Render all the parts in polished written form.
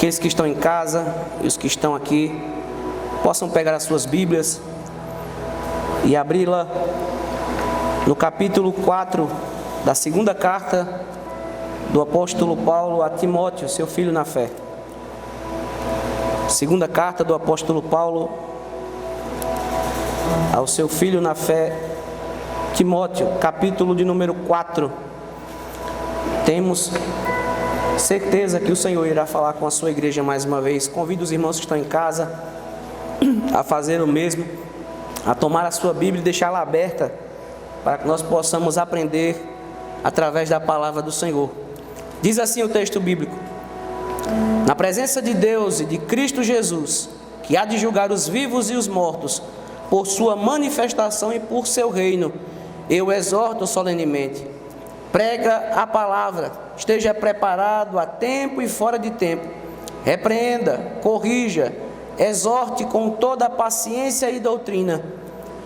aqueles que estão em casa e os que estão aqui possam pegar as suas Bíblias e abri-la no capítulo 4 da segunda carta do apóstolo Paulo a Timóteo, seu filho na fé. Segunda carta do apóstolo Paulo ao seu filho na fé, Timóteo, capítulo de número 4. Temos certeza que o Senhor irá falar com a sua igreja mais uma vez. Convido os irmãos que estão em casa a fazer o mesmo, a tomar a sua Bíblia e deixá-la aberta para que nós possamos aprender através da palavra do Senhor. Diz assim o texto bíblico: na presença de Deus e de Cristo Jesus, que há de julgar os vivos e os mortos, por sua manifestação e por seu reino, eu exorto solenemente: prega a palavra, esteja preparado a tempo e fora de tempo, repreenda, corrija, exorte com toda a paciência e doutrina,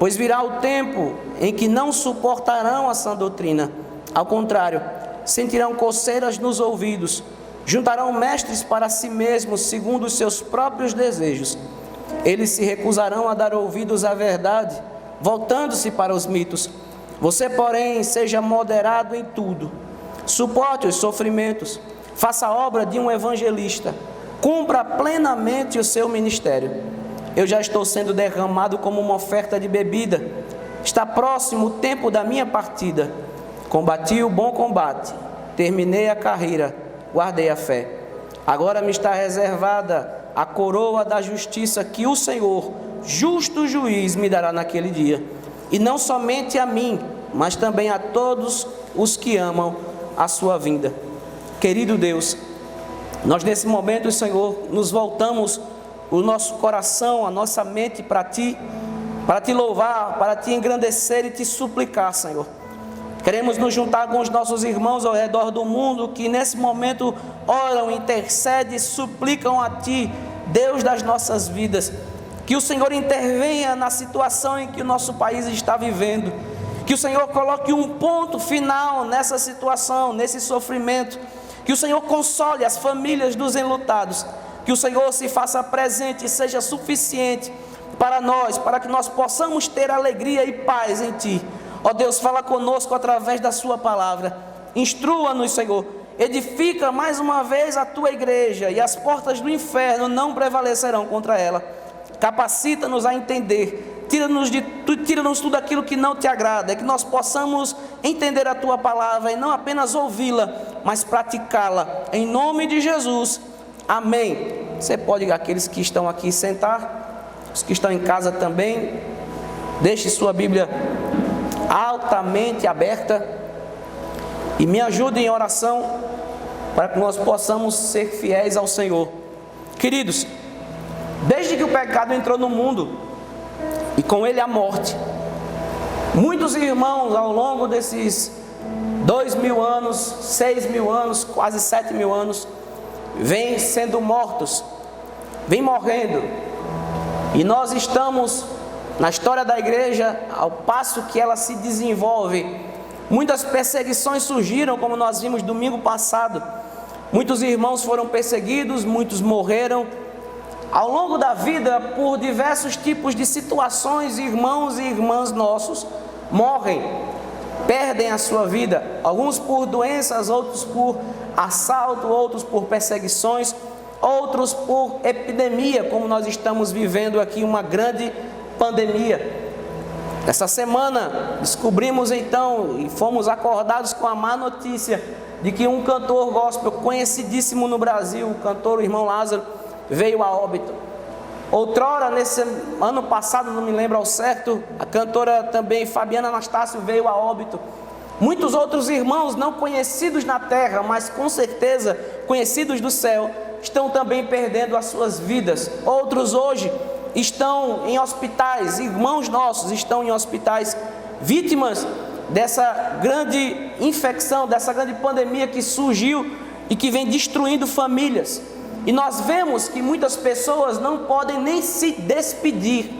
pois virá o tempo em que não suportarão a sã doutrina, ao contrário, sentirão coceiras nos ouvidos, juntarão mestres para si mesmos segundo os seus próprios desejos. Eles se recusarão a dar ouvidos à verdade, voltando-se para os mitos. Você, porém, seja moderado em tudo, suporte os sofrimentos, faça a obra de um evangelista, cumpra plenamente o seu ministério. Eu já estou sendo derramado como uma oferta de bebida, está próximo o tempo da minha partida. Combati o bom combate, terminei a carreira, guardei a fé. Agora me está reservada a coroa da justiça que o Senhor, justo juiz, me dará naquele dia. E não somente a mim, mas também a todos os que amam a sua vinda. Querido Deus, nós nesse momento, Senhor, nos voltamos o nosso coração, a nossa mente para Ti louvar, para Te engrandecer e Te suplicar, Senhor. Queremos nos juntar com os nossos irmãos ao redor do mundo que nesse momento oram, intercedem, suplicam a Ti, Deus das nossas vidas, que o Senhor intervenha na situação em que o nosso país está vivendo, que o Senhor coloque um ponto final nessa situação, nesse sofrimento, que o Senhor console as famílias dos enlutados, que o Senhor se faça presente e seja suficiente para nós, para que nós possamos ter alegria e paz em Ti. Ó Deus, fala conosco através da Sua palavra, instrua-nos, Senhor, edifica mais uma vez a Tua igreja e as portas do inferno não prevalecerão contra ela. Capacita-nos a entender, tira-nos tudo aquilo que não Te agrada, que nós possamos entender a Tua palavra e não apenas ouvi-la, mas praticá-la, em nome de Jesus, amém. Você pode, aqueles que estão aqui, sentar, os que estão em casa também, deixe sua Bíblia altamente aberta e me ajude em oração para que nós possamos ser fiéis ao Senhor. Queridos, desde que o pecado entrou no mundo e com ele a morte, muitos irmãos ao longo desses 2.000 anos, 6.000 anos, quase 7.000 anos, vêm sendo mortos, vêm morrendo, e nós estamos na história da igreja, ao passo que ela se desenvolve, muitas perseguições surgiram, como nós vimos domingo passado. Muitos irmãos foram perseguidos, muitos morreram ao longo da vida por diversos tipos de situações. Irmãos e irmãs nossos morrem, perdem a sua vida, alguns por doenças, outros por assalto, outros por perseguições, outros por epidemia, como nós estamos vivendo aqui uma grande pandemia. Essa semana descobrimos então e fomos acordados com a má notícia de que um cantor gospel conhecidíssimo no Brasil, o cantor, o irmão Lázaro, veio a óbito. Outrora, nesse ano passado, não me lembro ao certo, a cantora também Fabiana Anastácio veio a óbito. Muitos outros irmãos não conhecidos na terra, mas com certeza conhecidos do céu, estão também perdendo as suas vidas. Outros hoje estão em hospitais, irmãos nossos estão em hospitais, vítimas dessa grande infecção, dessa grande pandemia que surgiu e que vem destruindo famílias. E nós vemos que muitas pessoas não podem nem se despedir,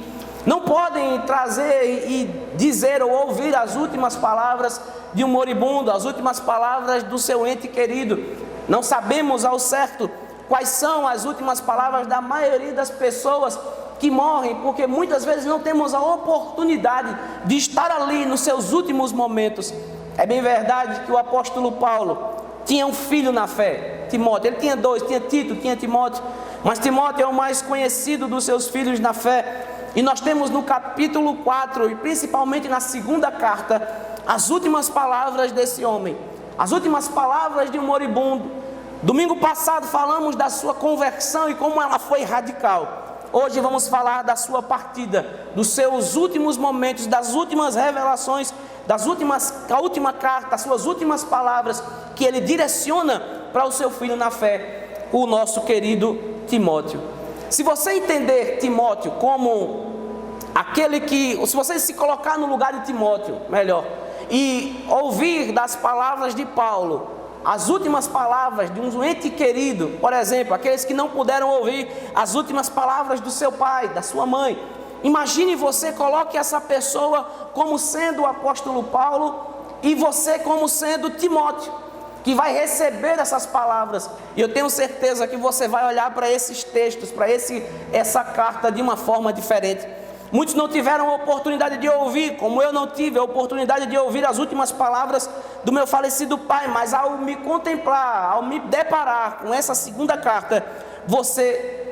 não podem trazer e dizer ou ouvir as últimas palavras de um moribundo, as últimas palavras do seu ente querido. Não sabemos ao certo quais são as últimas palavras da maioria das pessoas que morrem, porque muitas vezes não temos a oportunidade de estar ali nos seus últimos momentos. É bem verdade que o apóstolo Paulo tinha um filho na fé, Timóteo. Ele tinha dois, tinha Tito, tinha Timóteo, mas Timóteo é o mais conhecido dos seus filhos na fé. E nós temos no capítulo 4, e principalmente na segunda carta, as últimas palavras desse homem, as últimas palavras de um moribundo. Domingo passado falamos da sua conversão e como ela foi radical. Hoje vamos falar da sua partida, dos seus últimos momentos, das últimas revelações, da última carta, as suas últimas palavras que ele direciona para o seu filho na fé, o nosso querido Timóteo. Se você entender Timóteo como aquele que, se você se colocar no lugar de Timóteo, melhor, e ouvir das palavras de Paulo, as últimas palavras de um ente querido, por exemplo, aqueles que não puderam ouvir as últimas palavras do seu pai, da sua mãe, imagine você, coloque essa pessoa como sendo o apóstolo Paulo e você como sendo Timóteo, que vai receber essas palavras. E eu tenho certeza que você vai olhar para esses textos, para essa carta de uma forma diferente. Muitos não tiveram a oportunidade de ouvir, como eu não tive a oportunidade de ouvir as últimas palavras do meu falecido pai, mas ao me contemplar, ao me deparar com essa segunda carta,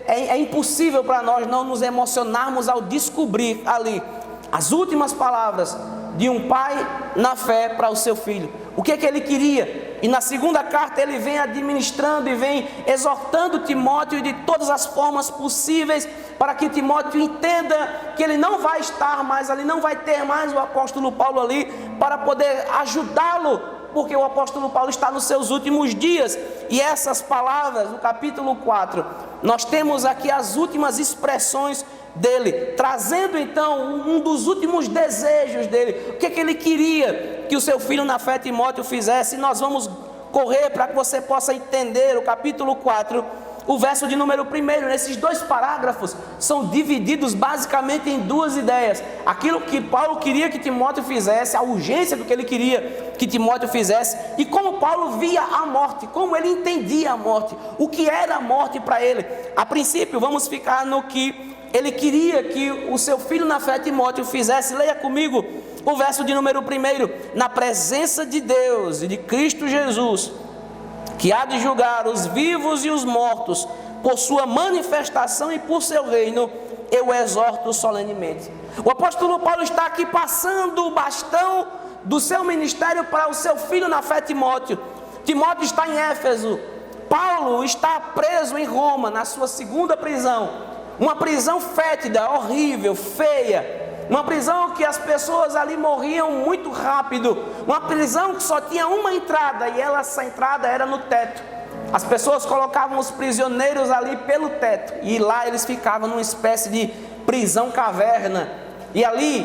é impossível para nós não nos emocionarmos ao descobrir ali as últimas palavras de um pai na fé para o seu filho. O que ele queria? E na segunda carta ele vem administrando e vem exortando Timóteo de todas as formas possíveis para que Timóteo entenda que ele não vai estar mais ali, não vai ter mais o apóstolo Paulo ali para poder ajudá-lo, porque o apóstolo Paulo está nos seus últimos dias. E essas palavras, no capítulo 4, nós temos aqui as últimas expressões dele, trazendo então um dos últimos desejos dele, o que ele queria que o seu filho na fé Timóteo fizesse. E nós vamos correr para que você possa entender o capítulo 4, o verso de número 1. Nesses dois parágrafos são divididos basicamente em duas ideias: aquilo que Paulo queria que Timóteo fizesse, a urgência do que ele queria que Timóteo fizesse, e como Paulo via a morte, como ele entendia a morte, o que era a morte para ele. A princípio vamos ficar no que ele queria que o seu filho na fé Timóteo fizesse. Leia comigo o verso de número 1: na presença de Deus e de Cristo Jesus, que há de julgar os vivos e os mortos, por sua manifestação e por seu reino, eu o exorto solenemente. O apóstolo Paulo está aqui passando o bastão do seu ministério para o seu filho na fé Timóteo. Timóteo está em Éfeso, Paulo está preso em Roma, na sua segunda prisão, uma prisão fétida, horrível, feia, uma prisão que as pessoas ali morriam muito rápido, uma prisão que só tinha uma entrada, e essa entrada era no teto. As pessoas colocavam os prisioneiros ali pelo teto, e lá eles ficavam numa espécie de prisão caverna, e ali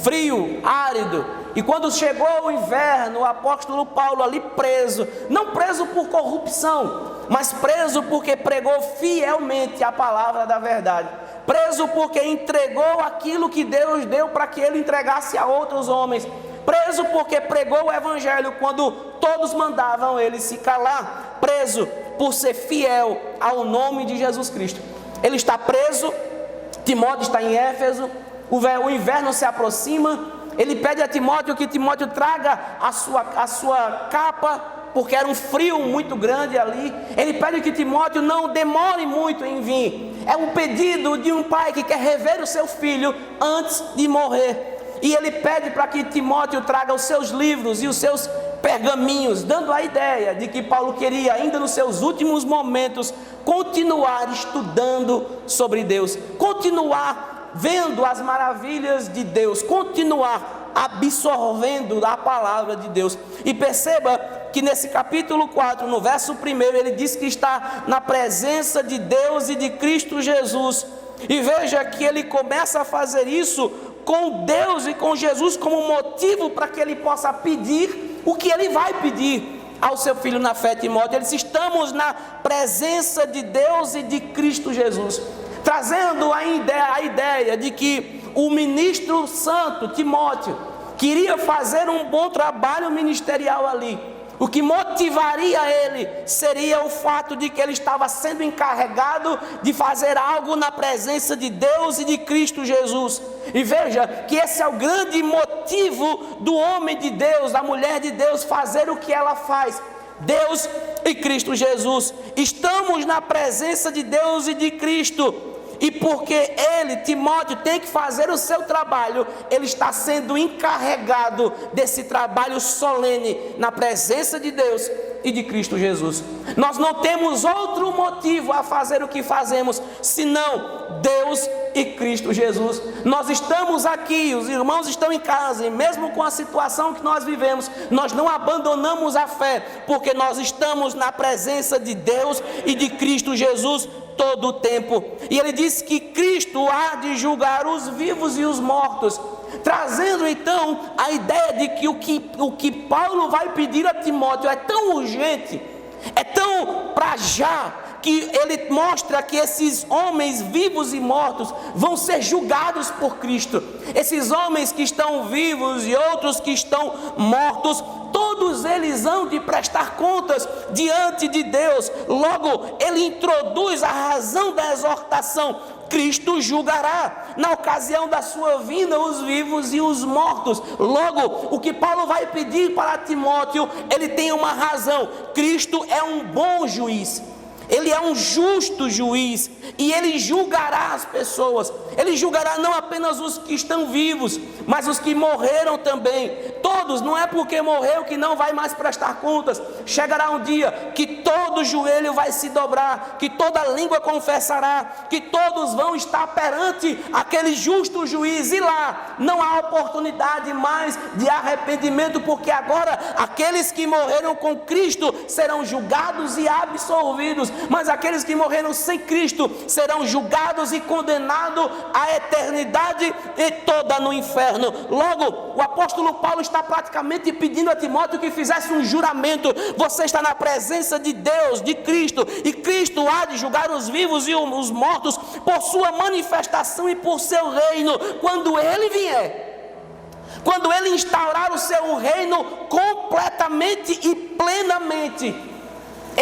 frio, árido. E quando chegou o inverno, o apóstolo Paulo ali preso, não preso por corrupção, mas preso porque pregou fielmente a palavra da verdade, preso porque entregou aquilo que Deus deu para que ele entregasse a outros homens, preso porque pregou o evangelho quando todos mandavam ele se calar, preso por ser fiel ao nome de Jesus Cristo. Ele está preso, Timóteo está em Éfeso, o inverno se aproxima. Ele pede a Timóteo que Timóteo traga a sua capa, porque era um frio muito grande ali. Ele pede que Timóteo não demore muito em vir. É um pedido de um pai que quer rever o seu filho antes de morrer. E ele pede para que Timóteo traga os seus livros e os seus pergaminhos, dando a ideia de que Paulo queria, ainda nos seus últimos momentos, continuar estudando sobre Deus, continuar vendo as maravilhas de Deus, continuar absorvendo a palavra de Deus. E perceba que nesse capítulo 4, no verso 1, ele diz que está na presença de Deus e de Cristo Jesus. E veja que ele começa a fazer isso com Deus e com Jesus como motivo para que ele possa pedir o que ele vai pedir ao seu filho na fé Timóteo. Ele diz: estamos na presença de Deus e de Cristo Jesus, trazendo a ideia de que o ministro santo Timóteo queria fazer um bom trabalho ministerial ali. O que motivaria ele seria o fato de que ele estava sendo encarregado de fazer algo na presença de Deus e de Cristo Jesus. E veja que esse é o grande motivo do homem de Deus, da mulher de Deus, fazer o que ela faz. Deus e Cristo Jesus. Estamos na presença de Deus e de Cristo. E porque ele, Timóteo, tem que fazer o seu trabalho, ele está sendo encarregado desse trabalho solene na presença de Deus e de Cristo Jesus. Nós não temos outro motivo a fazer o que fazemos, senão Deus e Cristo Jesus. Nós estamos aqui, os irmãos estão em casa, e mesmo com a situação que nós vivemos, nós não abandonamos a fé, porque nós estamos na presença de Deus e de Cristo Jesus todo o tempo. E ele diz que Cristo há de julgar os vivos e os mortos, trazendo então a ideia de que o que Paulo vai pedir a Timóteo é tão urgente, é tão para já, que ele mostra que esses homens vivos e mortos vão ser julgados por Cristo. Esses homens que estão vivos e outros que estão mortos, todos eles hão de prestar contas diante de Deus. Logo, ele introduz a razão da exortação: Cristo julgará na ocasião da sua vinda os vivos e os mortos. Logo, o que Paulo vai pedir para Timóteo, ele tem uma razão: Cristo é um bom juiz. Ele é um justo juiz e ele julgará as pessoas. Ele julgará não apenas os que estão vivos, mas os que morreram também. Todos, não é porque morreu que não vai mais prestar contas. Chegará um dia que todo joelho vai se dobrar, que toda língua confessará, que todos vão estar perante aquele justo juiz. E lá não há oportunidade mais de arrependimento, porque agora aqueles que morreram com Cristo serão julgados e absolvidos, mas aqueles que morreram sem Cristo serão julgados e condenados à eternidade e toda no inferno. Logo, o apóstolo Paulo está praticamente pedindo a Timóteo que fizesse um juramento: você está na presença de Deus, de Cristo, e Cristo há de julgar os vivos e os mortos por sua manifestação e por seu reino, quando ele vier. Quando ele instaurar o seu reino completamente e plenamente,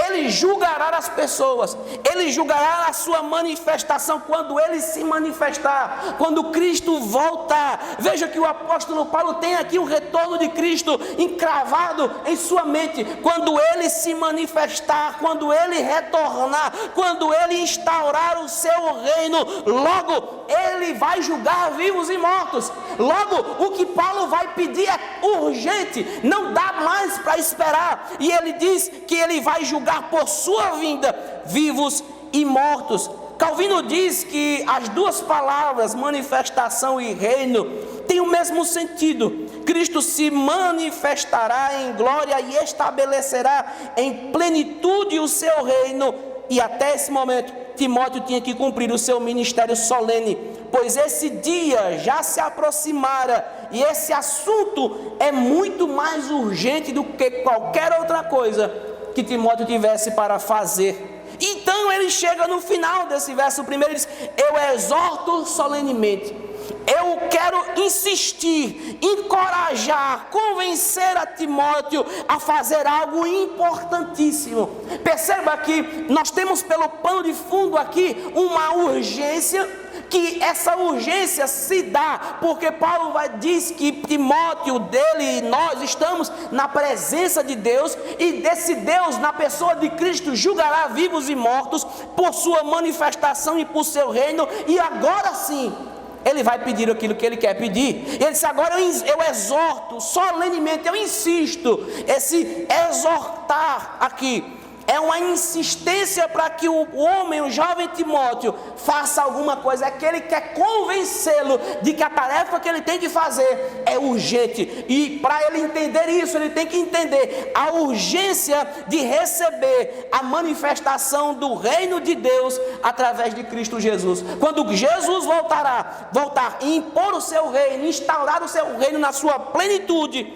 ele julgará as pessoas, ele julgará a sua manifestação quando ele se manifestar, quando Cristo voltar. Veja que o apóstolo Paulo tem aqui o retorno de Cristo encravado em sua mente. Quando ele se manifestar, quando ele retornar, quando ele instaurar o seu reino, logo ele vai julgar vivos e mortos. Logo, o que Paulo vai pedir é urgente, não dá mais para esperar. E ele diz que ele vai julgar por sua vinda vivos e mortos. Calvino diz que as duas palavras, manifestação e reino, têm o mesmo sentido. Cristo se manifestará em glória e estabelecerá em plenitude o seu reino. E até esse momento, Timóteo tinha que cumprir o seu ministério solene, pois esse dia já se aproximara e esse assunto é muito mais urgente do que qualquer outra coisa que Timóteo tivesse para fazer. Então ele chega no final desse verso primeiro e diz: eu exorto solenemente. Eu quero insistir, encorajar, convencer a Timóteo a fazer algo importantíssimo. Perceba que nós temos pelo pano de fundo aqui uma urgência, que essa urgência se dá porque Paulo diz que Timóteo, dele e nós estamos na presença de Deus, e desse Deus, na pessoa de Cristo, julgará vivos e mortos por sua manifestação e por seu reino. E agora sim, ele vai pedir aquilo que ele quer pedir. Ele disse: agora eu exorto solenemente, eu insisto. Esse exortar aqui é uma insistência para que o homem, o jovem Timóteo, faça alguma coisa. É que ele quer convencê-lo de que a tarefa que ele tem que fazer é urgente. E para ele entender isso, ele tem que entender a urgência de receber a manifestação do reino de Deus através de Cristo Jesus. Quando Jesus voltar e impor o seu reino, instaurar o seu reino na sua plenitude,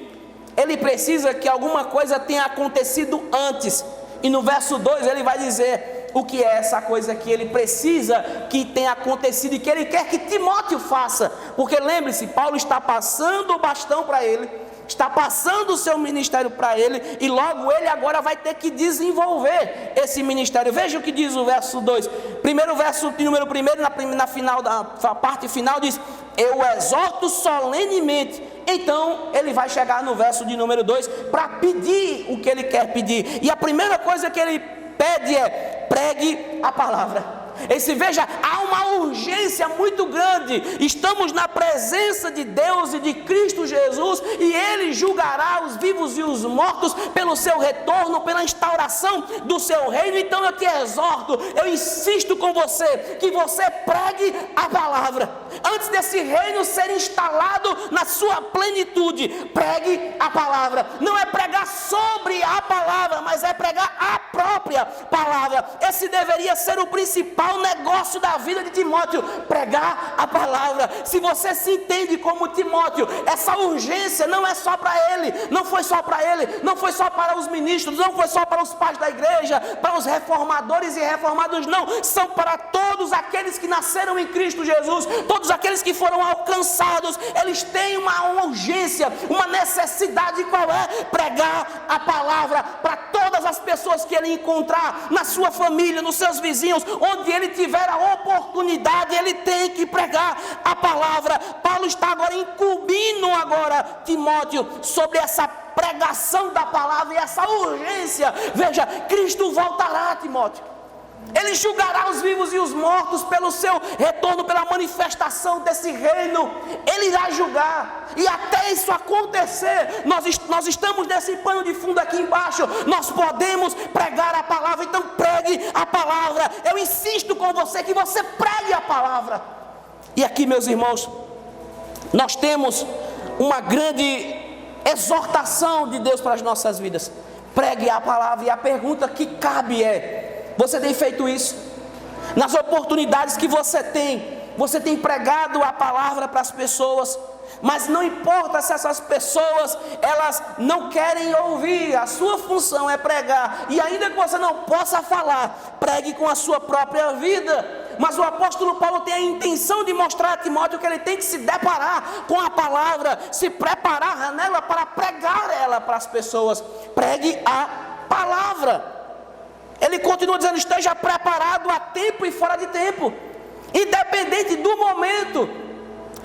ele precisa que alguma coisa tenha acontecido antes. E no verso 2 ele vai dizer o que é essa coisa que ele precisa que tenha acontecido e que ele quer que Timóteo faça. Porque lembre-se, Paulo está passando o bastão para ele, está passando o seu ministério para ele, e logo ele agora vai ter que desenvolver esse ministério. Veja o que diz o verso 2. Primeiro verso, número 1, na final, da parte final, diz: eu exorto solenemente. Então ele vai chegar no verso de número 2 para pedir o que ele quer pedir. E a primeira coisa que ele pede é: pregue a palavra. Veja, há uma urgência muito grande. Estamos na presença de Deus e de Cristo Jesus, e Ele julgará os vivos e os mortos pelo seu retorno, pela instauração do seu reino. Então eu te exorto, eu insisto com você, que você pregue a palavra. Antes desse reino ser instalado na sua plenitude, pregue a palavra. Não é pregar sobre a palavra, mas é pregar a própria palavra. Esse deveria ser o principal negócio da vida de Timóteo, pregar a palavra. Se você se entende como Timóteo, essa urgência não é só para ele, não foi só para ele, não foi só para os ministros, não foi só para os pais da igreja, para os reformadores e reformados, não, são para todos aqueles que nasceram em Cristo Jesus, todos aqueles que foram alcançados. Eles têm uma urgência, uma necessidade. Qual é? Pregar a palavra para todas as pessoas que ele encontrar, na sua família, nos seus vizinhos, onde ele tiver a oportunidade, ele tem que pregar a palavra. Paulo está agora incumbindo Timóteo sobre essa pregação da palavra e essa urgência. Veja, Cristo voltará, Timóteo. Ele julgará os vivos e os mortos pelo seu retorno, pela manifestação desse reino. Ele irá julgar. E até isso acontecer, nós estamos nesse pano de fundo aqui embaixo. Nós podemos pregar a palavra. Então pregue a palavra. Eu insisto com você que você pregue a palavra. E aqui, meus irmãos, nós temos uma grande exortação de Deus para as nossas vidas. Pregue a palavra. E a pergunta que cabe é: você tem feito isso? Nas oportunidades que você tem pregado a palavra para as pessoas, mas não importa se essas pessoas, elas não querem ouvir, a sua função é pregar, e ainda que você não possa falar, pregue com a sua própria vida. Mas o apóstolo Paulo tem a intenção de mostrar a Timóteo que ele tem que se deparar com a palavra, se preparar nela para pregar ela para as pessoas. Pregue a palavra. Ele continua dizendo: esteja preparado a tempo e fora de tempo, independente do momento,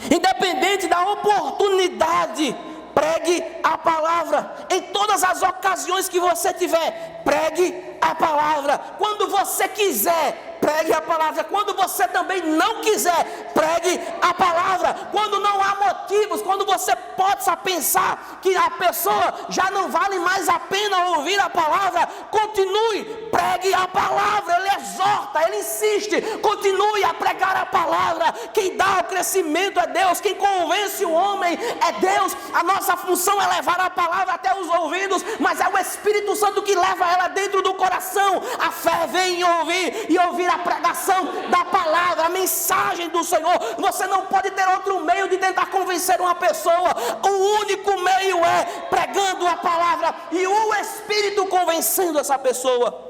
independente da oportunidade. Pregue a palavra em todas as ocasiões que você tiver. Pregue a palavra quando você quiser. Pregue a palavra quando você também não quiser. Pregue a palavra quando não há motivos, quando você possa pensar que a pessoa já não vale mais a pena ouvir a palavra. Continue, pregue a palavra. Ele exorta, ele insiste, continue a pregar a palavra. Quem dá o crescimento é Deus, quem convence o homem é Deus. A nossa função é levar a palavra até os ouvidos, mas é o Espírito Santo que leva ela dentro do coração. A fé vem em ouvir, e ouvir a pregação da palavra, a mensagem do Senhor. Você não pode ter outro meio de tentar convencer uma pessoa. O único meio é pregando a palavra e o Espírito convencendo essa pessoa.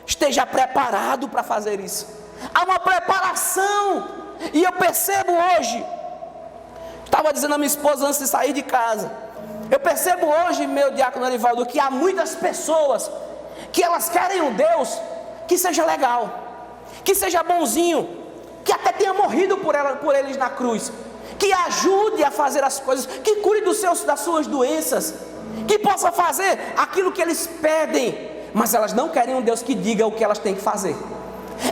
Esteja preparado para fazer isso. Há uma preparação, e eu percebo hoje, estava dizendo a minha esposa antes de sair de casa, eu percebo hoje, meu diácono Arivaldo, que há muitas pessoas que elas querem um Deus que seja legal, que seja bonzinho, que até tenha morrido por eles na cruz, que ajude a fazer as coisas, que cure das suas doenças, que possa fazer aquilo que eles pedem. Mas elas não querem um Deus que diga o que elas têm que fazer.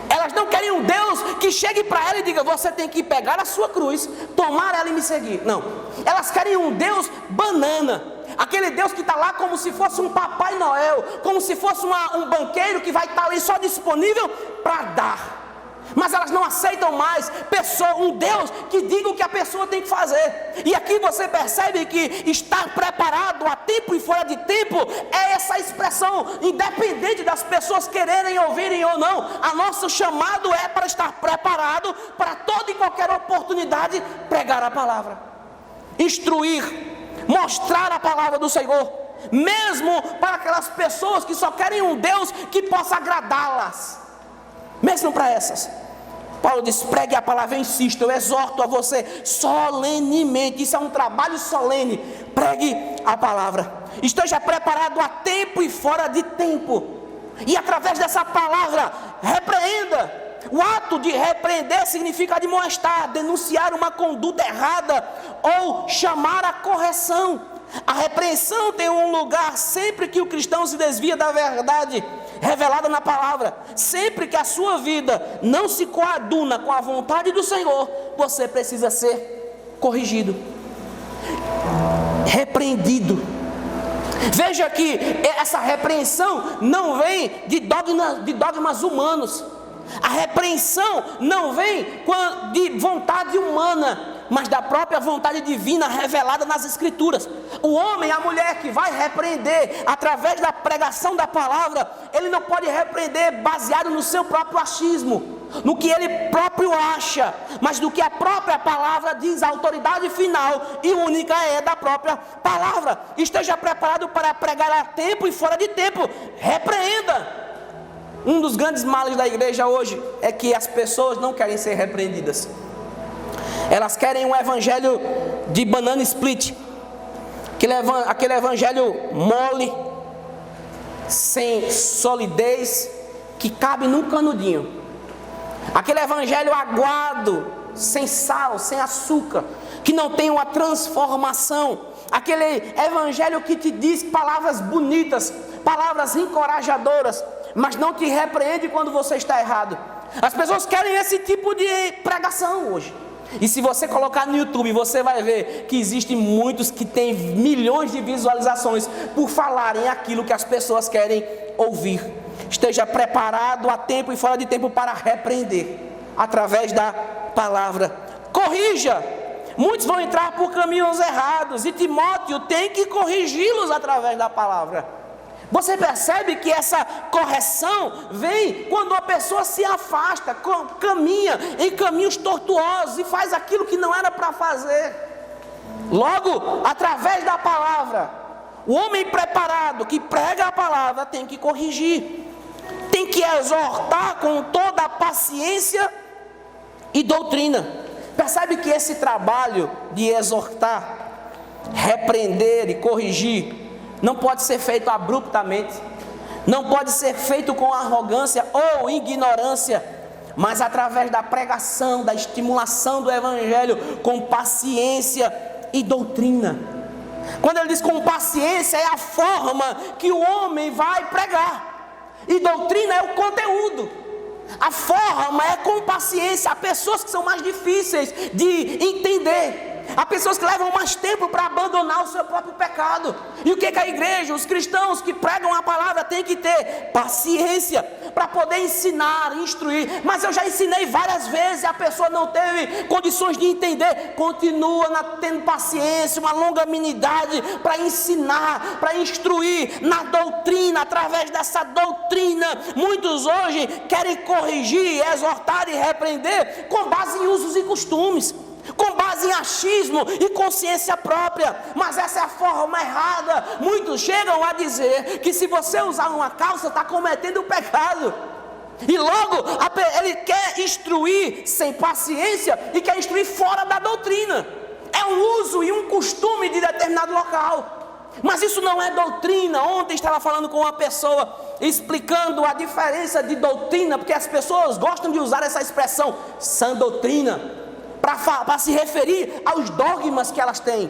Elas não querem um Deus que chegue para ela e diga: você tem que pegar a sua cruz, tomar ela e me seguir. Não, elas querem um Deus banana, aquele Deus que está lá como se fosse um Papai Noel, como se fosse um banqueiro que vai estar ali só disponível para dar. Mas elas não aceitam mais um Deus que diga o que a pessoa tem que fazer. E aqui você percebe que estar preparado a tempo e fora de tempo é essa expressão, independente das pessoas quererem ouvirem ou não. A nosso chamado é para estar preparado para toda e qualquer oportunidade pregar a palavra, instruir, mostrar a palavra do Senhor, mesmo para aquelas pessoas que só querem um Deus que possa agradá-las. Mesmo para essas, Paulo diz: pregue a palavra, eu insisto, eu exorto a você solenemente. Isso é um trabalho solene. Pregue a palavra. Esteja preparado a tempo e fora de tempo. E através dessa palavra, repreenda. O ato de repreender significa admoestar, denunciar uma conduta errada ou chamar a correção. A repreensão tem um lugar sempre que o cristão se desvia da verdade revelada na palavra. Sempre que a sua vida não se coaduna com a vontade do Senhor, você precisa ser corrigido, repreendido. Veja que essa repreensão não vem de dogmas humanos. A repreensão não vem de vontade humana, mas da própria vontade divina revelada nas Escrituras. O homem, a mulher que vai repreender através da pregação da palavra, ele não pode repreender baseado no seu próprio achismo, no que ele próprio acha, mas do que a própria palavra diz. A autoridade final e única é da própria palavra. Esteja preparado para pregar a tempo e fora de tempo. Repreenda. Um dos grandes males da igreja hoje é que as pessoas não querem ser repreendidas. Elas querem um evangelho de banana split, aquele evangelho mole, sem solidez, que cabe num canudinho. Aquele evangelho aguado, sem sal, sem açúcar, que não tem uma transformação. Aquele evangelho que te diz palavras bonitas, palavras encorajadoras, mas não te repreende quando você está errado. As pessoas querem esse tipo de pregação hoje. E se você colocar no YouTube, você vai ver que existem muitos que têm milhões de visualizações por falarem aquilo que as pessoas querem ouvir. Esteja preparado a tempo e fora de tempo para repreender através da palavra. Corrija. Muitos vão entrar por caminhos errados e Timóteo tem que corrigi-los através da palavra. Você percebe que essa correção vem quando a pessoa se afasta, caminha em caminhos tortuosos e faz aquilo que não era para fazer. Logo, através da palavra, o homem preparado que prega a palavra tem que corrigir, tem que exortar com toda a paciência e doutrina. Percebe que esse trabalho de exortar, repreender e corrigir não pode ser feito abruptamente, não pode ser feito com arrogância ou ignorância, mas através da pregação, da estimulação do evangelho, com paciência e doutrina. Quando ele diz com paciência, é a forma que o homem vai pregar, e doutrina é o conteúdo. A forma é com paciência. Há pessoas que são mais difíceis de entender, há pessoas que levam mais tempo para abandonar o seu próprio pecado. E o que a igreja, os cristãos que pregam a palavra têm que ter? Paciência para poder ensinar, instruir. Mas eu já ensinei várias vezes e a pessoa não teve condições de entender. Continua tendo paciência, uma longanimidade para ensinar, para instruir na doutrina. Através dessa doutrina, muitos hoje querem corrigir, exortar e repreender com base em usos e costumes, com base em achismo e consciência própria. Mas essa é a forma errada. Muitos chegam a dizer que se você usar uma calça, está cometendo pecado. E logo ele quer instruir sem paciência e quer instruir fora da doutrina. É um uso e um costume de determinado local. Mas isso não é doutrina. Ontem estava falando com uma pessoa, explicando a diferença de doutrina, porque as pessoas gostam de usar essa expressão, sã doutrina, para se referir aos dogmas que elas têm.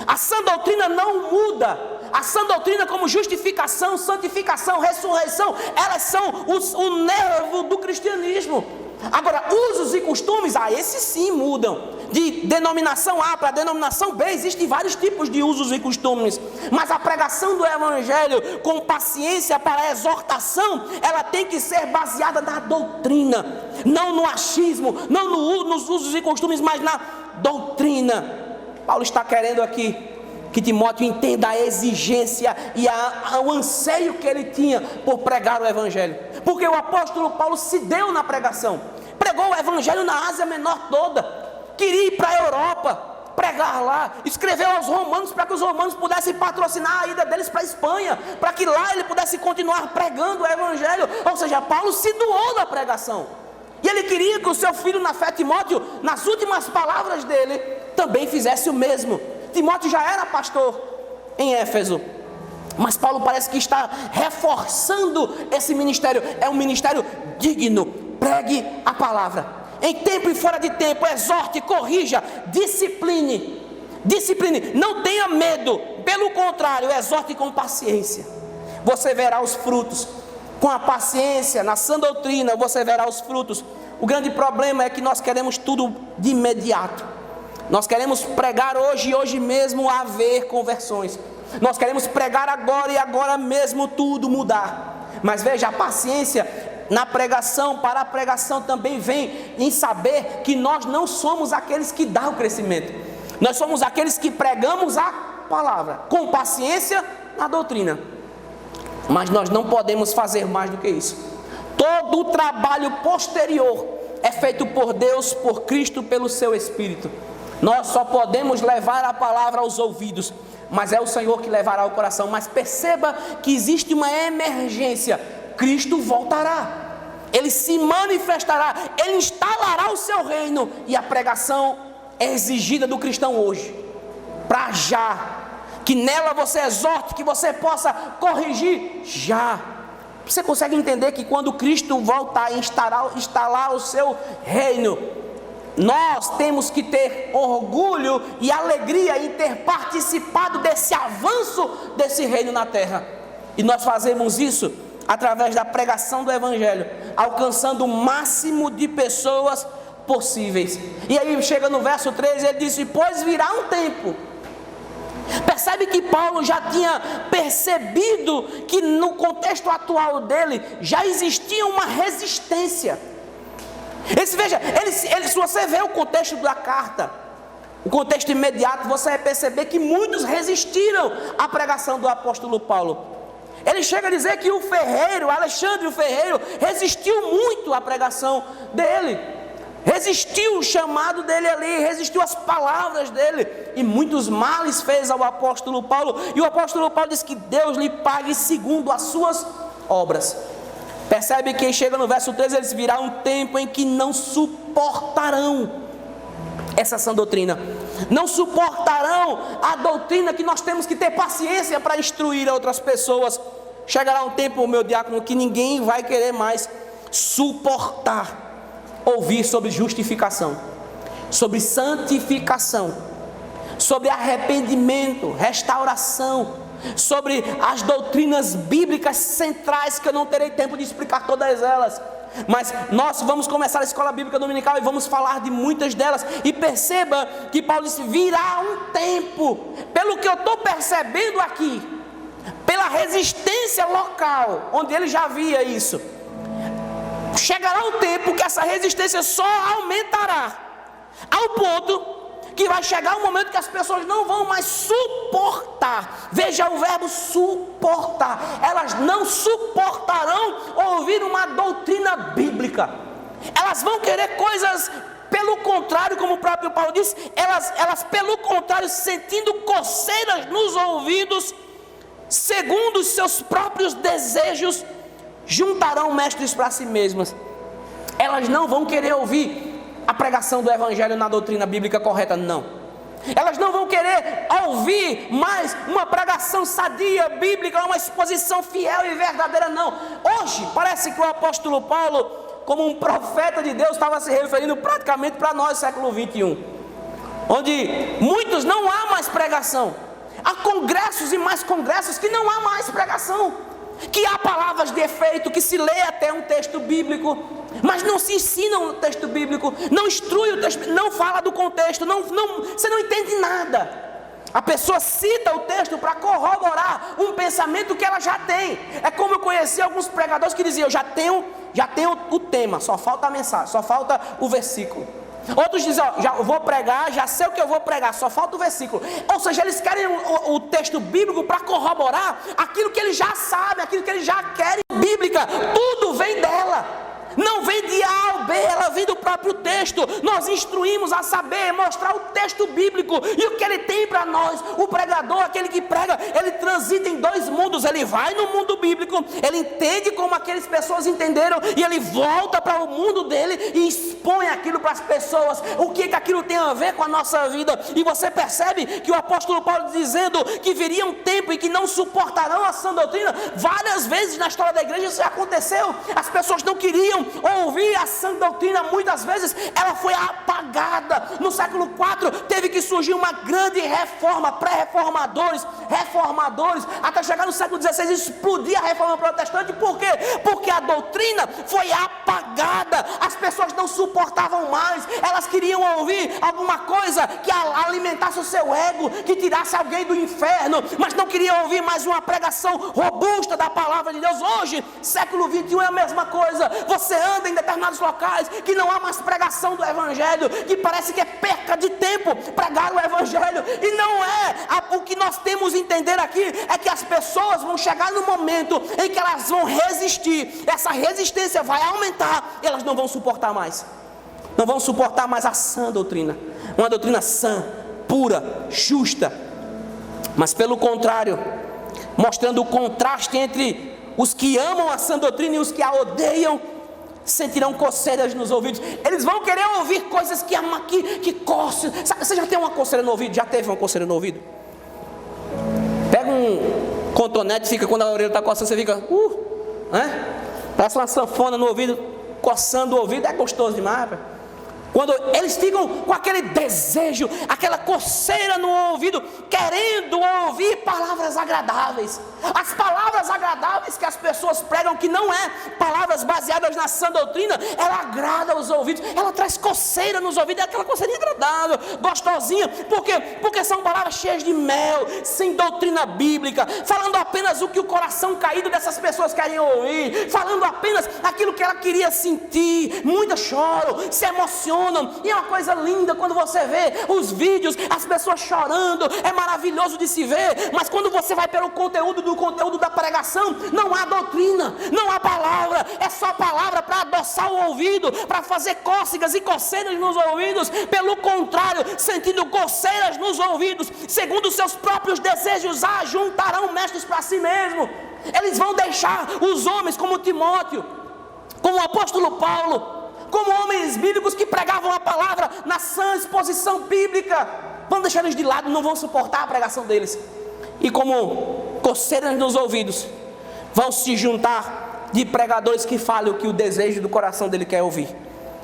A sã doutrina não muda. A sã doutrina, como justificação, santificação, ressurreição, elas são o nervo do cristianismo. Agora, usos e costumes, esses sim mudam. De denominação A para denominação B, existem vários tipos de usos e costumes. Mas a pregação do evangelho com paciência para a exortação, ela tem que ser baseada na doutrina, não no achismo, não nos usos e costumes, mas na doutrina. Paulo está querendo aqui que Timóteo entenda a exigência e o anseio que ele tinha por pregar o evangelho. Porque o apóstolo Paulo se deu na pregação, pregou o evangelho na Ásia Menor toda, queria ir para a Europa, pregar lá, escreveu aos romanos para que os romanos pudessem patrocinar a ida deles para a Espanha, para que lá ele pudesse continuar pregando o evangelho. Ou seja, Paulo se doou na pregação. E ele queria que o seu filho na fé, Timóteo, nas últimas palavras dele, também fizesse o mesmo. Timóteo já era pastor em Éfeso, mas Paulo parece que está reforçando esse ministério. É um ministério digno. Pregue a palavra, em tempo e fora de tempo, exorte, corrija, discipline, não tenha medo, pelo contrário, exorte com paciência. Você verá os frutos. Com a paciência, na sã doutrina, você verá os frutos. O grande problema é que nós queremos tudo de imediato. Nós queremos pregar hoje e hoje mesmo haver conversões. Nós queremos pregar agora e agora mesmo tudo mudar. Mas veja, a paciência na pregação, para a pregação também vem em saber que nós não somos aqueles que dão o crescimento. Nós somos aqueles que pregamos a palavra, com paciência na doutrina. Mas nós não podemos fazer mais do que isso. Todo o trabalho posterior é feito por Deus, por Cristo, pelo seu Espírito. Nós só podemos levar a palavra aos ouvidos, mas é o Senhor que levará ao coração. Mas perceba que existe uma emergência. Cristo voltará, Ele se manifestará, Ele instalará o seu reino. E a pregação é exigida do cristão hoje, para já. Que nela você exorte, que você possa corrigir já. Você consegue entender que quando Cristo voltar e instalar o seu reino, nós temos que ter orgulho e alegria em ter participado desse avanço desse reino na terra. E nós fazemos isso através da pregação do Evangelho, alcançando o máximo de pessoas possíveis. E aí chega no verso 13, ele diz: pois virá um tempo. Percebe que Paulo já tinha percebido que no contexto atual dele já existia uma resistência. Veja, se você vê o contexto da carta, o contexto imediato, você vai perceber que muitos resistiram à pregação do apóstolo Paulo. Ele chega a dizer que o ferreiro, Alexandre o ferreiro, resistiu muito à pregação dele. Resistiu o chamado dele ali, resistiu às palavras dele, e muitos males fez ao apóstolo Paulo. E o apóstolo Paulo diz que Deus lhe pague segundo as suas obras. Percebe que chega no verso 13, eles virá um tempo em que não suportarão essa sã doutrina, não suportarão a doutrina que nós temos que ter paciência para instruir outras pessoas. Chegará um tempo, meu diácono, que ninguém vai querer mais suportar ouvir sobre justificação, sobre santificação, sobre arrependimento, restauração, sobre as doutrinas bíblicas centrais, que eu não terei tempo de explicar todas elas. Mas nós vamos começar a escola bíblica dominical e vamos falar de muitas delas. E perceba que Paulo disse: virá um tempo, pelo que eu estou percebendo aqui, pela resistência local, onde ele já via isso, chegará um tempo que essa resistência só aumentará, ao ponto que vai chegar um momento que as pessoas não vão mais suportar. Veja o verbo suportar. Elas não suportarão ouvir uma doutrina bíblica. Elas vão querer coisas, pelo contrário, como o próprio Paulo disse, elas pelo contrário, sentindo coceiras nos ouvidos, segundo os seus próprios desejos, juntarão mestres para si mesmas. Elas não vão querer ouvir a pregação do Evangelho na doutrina bíblica correta, não. Elas não vão querer ouvir mais uma pregação sadia, bíblica, uma exposição fiel e verdadeira, não. Hoje, parece que o apóstolo Paulo, como um profeta de Deus, estava se referindo praticamente para nós, século 21, onde muitos não há mais pregação. Há congressos e mais congressos que não há mais pregação, que há palavras de efeito, que se lê até um texto bíblico, mas não se ensina um texto bíblico, não instrui o texto, não fala do contexto, você não entende nada. A pessoa cita o texto para corroborar um pensamento que ela já tem. É como eu conheci alguns pregadores que diziam: eu já tenho o tema, só falta a mensagem, só falta o versículo. Outros dizem: já vou pregar, já sei o que eu vou pregar, só falta o versículo. Ou seja, eles querem o texto bíblico para corroborar aquilo que eles já sabem, aquilo que eles já querem. Bíblica, tudo vem dela. não vem de A ou B, ela vem do próprio texto. Nós instruímos a saber, mostrar o texto bíblico e o que ele tem para nós. O pregador, aquele que prega, ele transita em dois mundos. Ele vai no mundo bíblico, ele entende como aquelas pessoas entenderam e ele volta para o mundo dele e expõe aquilo para as pessoas. O que aquilo tem a ver com a nossa vida? E você percebe que o apóstolo Paulo dizendo que viria um tempo em que não suportarão a sã doutrina. Várias vezes na história da igreja isso aconteceu. As pessoas não queriam ouvir a sã doutrina. Muitas vezes ela foi apagada. No século IV teve que surgir uma grande reforma, pré-reformadores, reformadores, até chegar no século XVI explodir a reforma protestante. Por quê? Porque a doutrina foi apagada. As pessoas não suportavam mais. Elas queriam ouvir alguma coisa que alimentasse o seu ego, que tirasse alguém do inferno, mas não queriam ouvir mais uma pregação robusta da palavra de Deus. Hoje, século XXI, é a mesma coisa. Você anda em determinados locais que não há mais pregação do evangelho, que parece que é perca de tempo pregar o evangelho, e não é. O que nós temos que entender aqui é que as pessoas vão chegar no momento em que elas vão resistir. Essa resistência vai aumentar e elas não vão suportar mais. Não vão suportar mais a sã doutrina. Uma doutrina sã, pura, justa. Mas pelo contrário, mostrando o contraste entre os que amam a sã doutrina e os que a odeiam, sentirão coceiras nos ouvidos. Eles vão querer ouvir coisas que coçam. Você já tem uma coceira no ouvido? Já teve uma coceira no ouvido? Pega um cotonete, fica, quando a orelha está coçando, você fica, parece uma sanfona no ouvido, coçando o ouvido, é gostoso demais, rapaz. Quando eles ficam com aquele desejo, aquela coceira no ouvido, querendo ouvir palavras agradáveis. As palavras agradáveis que as pessoas pregam, que não é palavras baseadas na sã doutrina, ela agrada os ouvidos, ela traz coceira nos ouvidos, é aquela coceirinha agradável, gostosinha. Por quê? Porque são palavras cheias de mel, sem doutrina bíblica, falando apenas o que o coração caído dessas pessoas querem ouvir, falando apenas aquilo que ela queria sentir. Muitas choram, se emocionam, e é uma coisa linda quando você vê os vídeos, as pessoas chorando, é maravilhoso de se ver. Mas quando você vai pelo conteúdo da pregação, não há doutrina, não há palavra, é só palavra para adoçar o ouvido, para fazer cócegas e coceiras nos ouvidos. Pelo contrário, sentindo coceiras nos ouvidos, segundo os seus próprios desejos, ajuntarão mestres para si mesmo. Eles vão deixar os homens como Timóteo, como o apóstolo Paulo, como homens bíblicos que pregavam a palavra na sã exposição bíblica, vão deixar eles de lado, não vão suportar a pregação deles. E como coceiras nos ouvidos, vão se juntar de pregadores que falem o que o desejo do coração dele quer ouvir.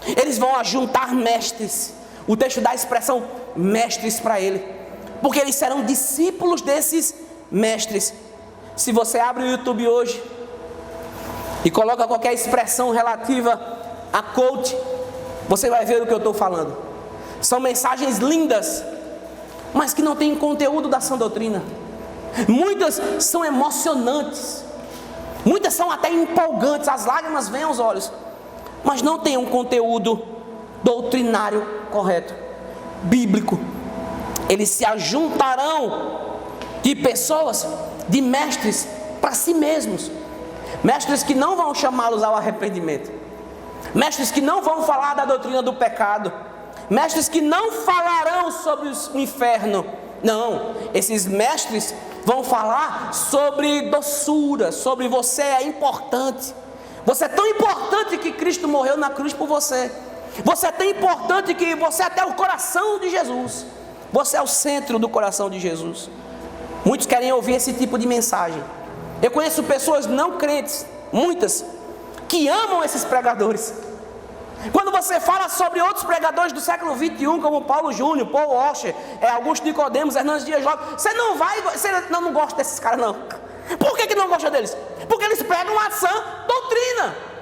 Eles vão ajuntar mestres. O texto dá a expressão mestres para ele, porque eles serão discípulos desses mestres. Se você abre o YouTube hoje e coloca qualquer expressão relativa a coach, você vai ver o que eu estou falando. São mensagens lindas, mas que não têm conteúdo da sã doutrina. Muitas são emocionantes, muitas são até empolgantes, as lágrimas vêm aos olhos, mas não tem um conteúdo doutrinário correto, bíblico. Eles se ajuntarão de pessoas, de mestres para si mesmos, mestres que não vão chamá-los ao arrependimento, mestres que não vão falar da doutrina do pecado, mestres que não falarão sobre o inferno. Não, esses mestres vão falar sobre doçura, sobre você é importante. Você é tão importante que Cristo morreu na cruz por você. Você é tão importante que você é até o coração de Jesus. Você é o centro do coração de Jesus. Muitos querem ouvir esse tipo de mensagem. Eu conheço pessoas não crentes, muitas, que amam esses pregadores. Quando você fala sobre outros pregadores do século XXI, como Paulo Júnior, Paul Washer, Augusto Nicodemos, Hernandes Dias Lopes, você não gosta desses caras não. Por que não gosta deles? Porque eles pregam a sã doutrina.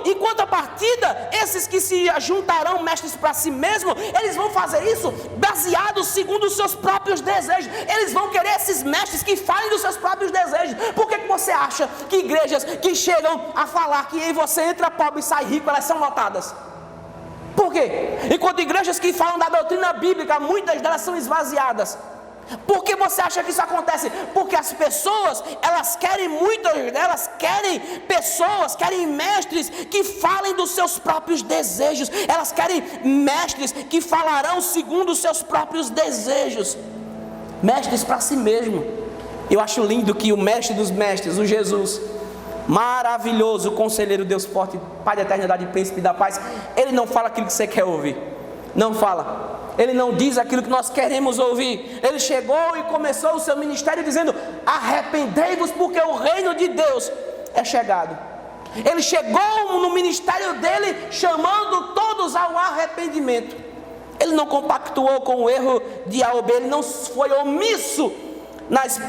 Em contrapartida, esses que se juntarão mestres para si mesmo, eles vão fazer isso baseados segundo os seus próprios desejos. Eles vão querer esses mestres que falem dos seus próprios desejos. Por que você acha que igrejas que chegam a falar que em você entra pobre e sai rico, elas são lotadas? Por quê? Enquanto igrejas que falam da doutrina bíblica, muitas delas são esvaziadas. Por que você acha que isso acontece? Porque as pessoas, elas querem, muitas delas querem pessoas, querem mestres que falem dos seus próprios desejos. Elas querem mestres que falarão segundo os seus próprios desejos. Mestres para si mesmo. Eu acho lindo que o mestre dos mestres, o Jesus, maravilhoso, conselheiro, Deus forte, Pai da eternidade, príncipe da paz, ele não fala aquilo que você quer ouvir. Não fala. Ele não diz aquilo que nós queremos ouvir. Ele chegou e começou o seu ministério dizendo: arrependei-vos, porque o reino de Deus é chegado. Ele chegou no ministério dele chamando todos ao arrependimento. Ele não compactuou com o erro de A ou B, ele não foi omisso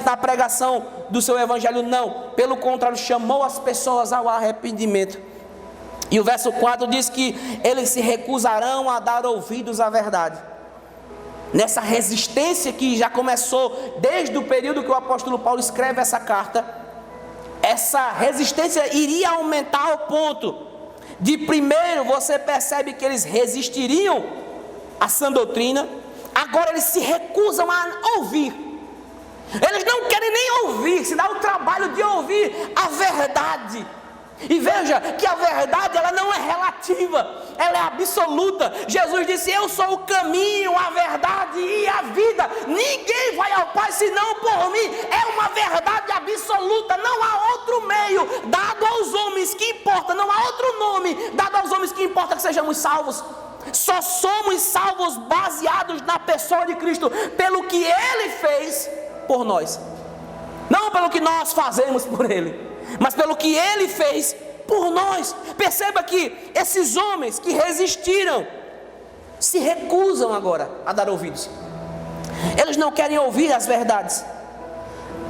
na pregação do seu evangelho, não. Pelo contrário, chamou as pessoas ao arrependimento. E o verso 4 diz que eles se recusarão a dar ouvidos à verdade. Nessa resistência que já começou desde o período que o apóstolo Paulo escreve essa carta, essa resistência iria aumentar ao ponto de, primeiro, você percebe que eles resistiriam à sã doutrina, agora eles se recusam a ouvir. Eles não querem nem ouvir, se dá o trabalho de ouvir a verdade. E veja que a verdade, ela não é relativa, ela é absoluta. Jesus disse: eu sou o caminho, a verdade e a vida. Ninguém vai ao Pai senão por mim. É uma verdade absoluta. Não há outro meio dado aos homens que importa, não há outro nome dado aos homens que importa que sejamos salvos. Só somos salvos baseados na pessoa de Cristo, pelo que Ele fez por nós. Não pelo que nós fazemos por Ele, mas pelo que Ele fez por nós. Perceba que esses homens que resistiram se recusam agora a dar ouvidos. Eles não querem ouvir as verdades.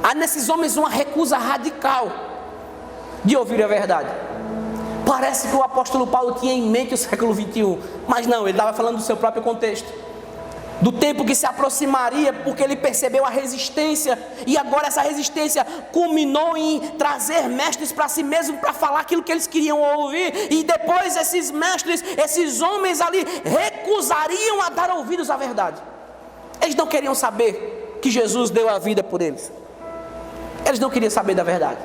Há nesses homens uma recusa radical de ouvir a verdade. Parece que o apóstolo Paulo tinha em mente o século 21, mas não, ele estava falando do seu próprio contexto, do tempo que se aproximaria, porque ele percebeu a resistência, e agora essa resistência culminou em trazer mestres para si mesmo, para falar aquilo que eles queriam ouvir, e depois esses mestres, esses homens ali, recusariam a dar ouvidos à verdade. Eles não queriam saber que Jesus deu a vida por eles. Eles não queriam saber da verdade.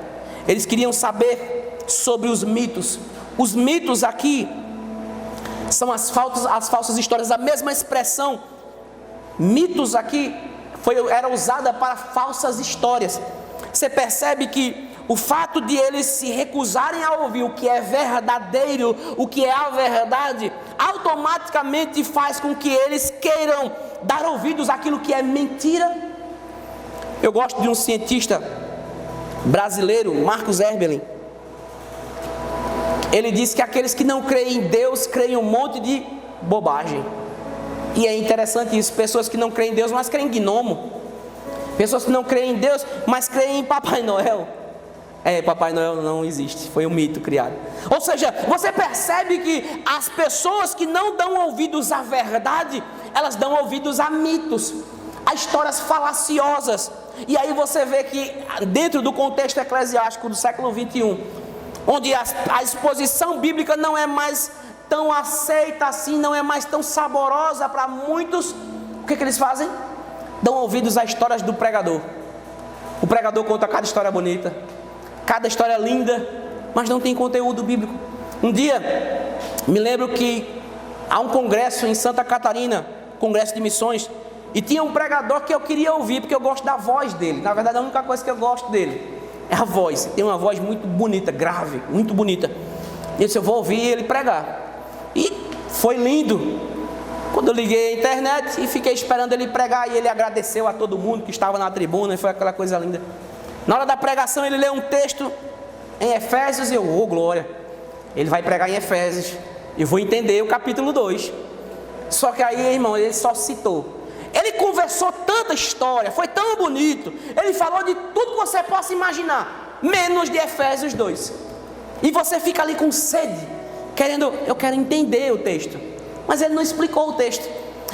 Eles queriam saber sobre os mitos. Os mitos aqui são as falsas histórias. A mesma expressão mitos aqui era usada para falsas histórias. Você percebe que o fato de eles se recusarem a ouvir o que é verdadeiro, o que é a verdade, automaticamente faz com que eles queiram dar ouvidos àquilo que é mentira. Eu gosto de um cientista brasileiro, Marcos Erbelin. Ele diz que aqueles que não creem em Deus creem um monte de bobagem. E é interessante isso, pessoas que não creem em Deus, mas creem em gnomo. Pessoas que não creem em Deus, mas creem em Papai Noel. Papai Noel não existe, foi um mito criado. Ou seja, você percebe que as pessoas que não dão ouvidos à verdade, elas dão ouvidos a mitos, a histórias falaciosas. E aí você vê que dentro do contexto eclesiástico do século 21, onde a exposição bíblica não é mais tão aceita assim, não é mais tão saborosa para muitos, o que eles fazem? Dão ouvidos a histórias do pregador. O pregador conta cada história bonita, cada história linda, mas não tem conteúdo bíblico. Um dia, me lembro que há um congresso em Santa Catarina, congresso de missões, e tinha um pregador que eu queria ouvir, porque eu gosto da voz dele. Na verdade, a única coisa que eu gosto dele é a voz. Tem uma voz muito bonita, grave, muito bonita. E eu disse: eu vou ouvir ele pregar. E foi lindo. Quando eu liguei a internet e fiquei esperando ele pregar, e ele agradeceu a todo mundo que estava na tribuna, e foi aquela coisa linda. Na hora da pregação ele leu um texto em Efésios, e eu, glória, ele vai pregar em Efésios, eu vou entender o capítulo 2. Só que aí, irmão, ele só citou. Ele conversou tanta história, foi tão bonito, ele falou de tudo que você possa imaginar, menos de Efésios 2. E você fica ali com sede, eu quero entender o texto, mas ele não explicou o texto.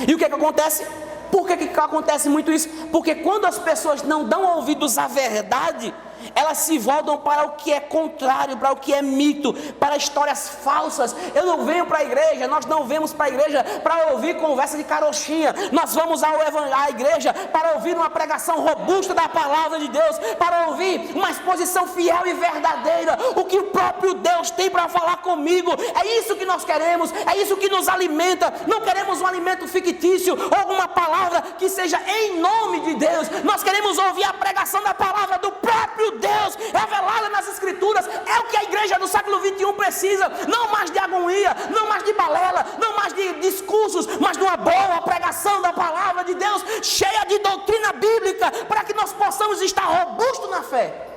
E o que acontece? Por que acontece muito isso? Porque quando as pessoas não dão ouvidos à verdade, elas se voltam para o que é contrário, para o que é mito, para histórias falsas. Eu não venho para a igreja, nós não vemos para a igreja para ouvir conversa de carochinha. Nós vamos à igreja para ouvir uma pregação robusta da palavra de Deus, para ouvir uma exposição fiel e verdadeira, o que o próprio Deus tem para falar comigo. É isso que nós queremos, é isso que nos alimenta. Não queremos um alimento fictício ou alguma palavra que seja em nome de Deus. Nós queremos ouvir a pregação da palavra do próprio Deus, revelada nas Escrituras. É o que a igreja do século 21 precisa. Não mais de agonia, não mais de balela, não mais de discursos, mas de uma boa pregação da palavra de Deus, cheia de doutrina bíblica, para que nós possamos estar robustos na fé.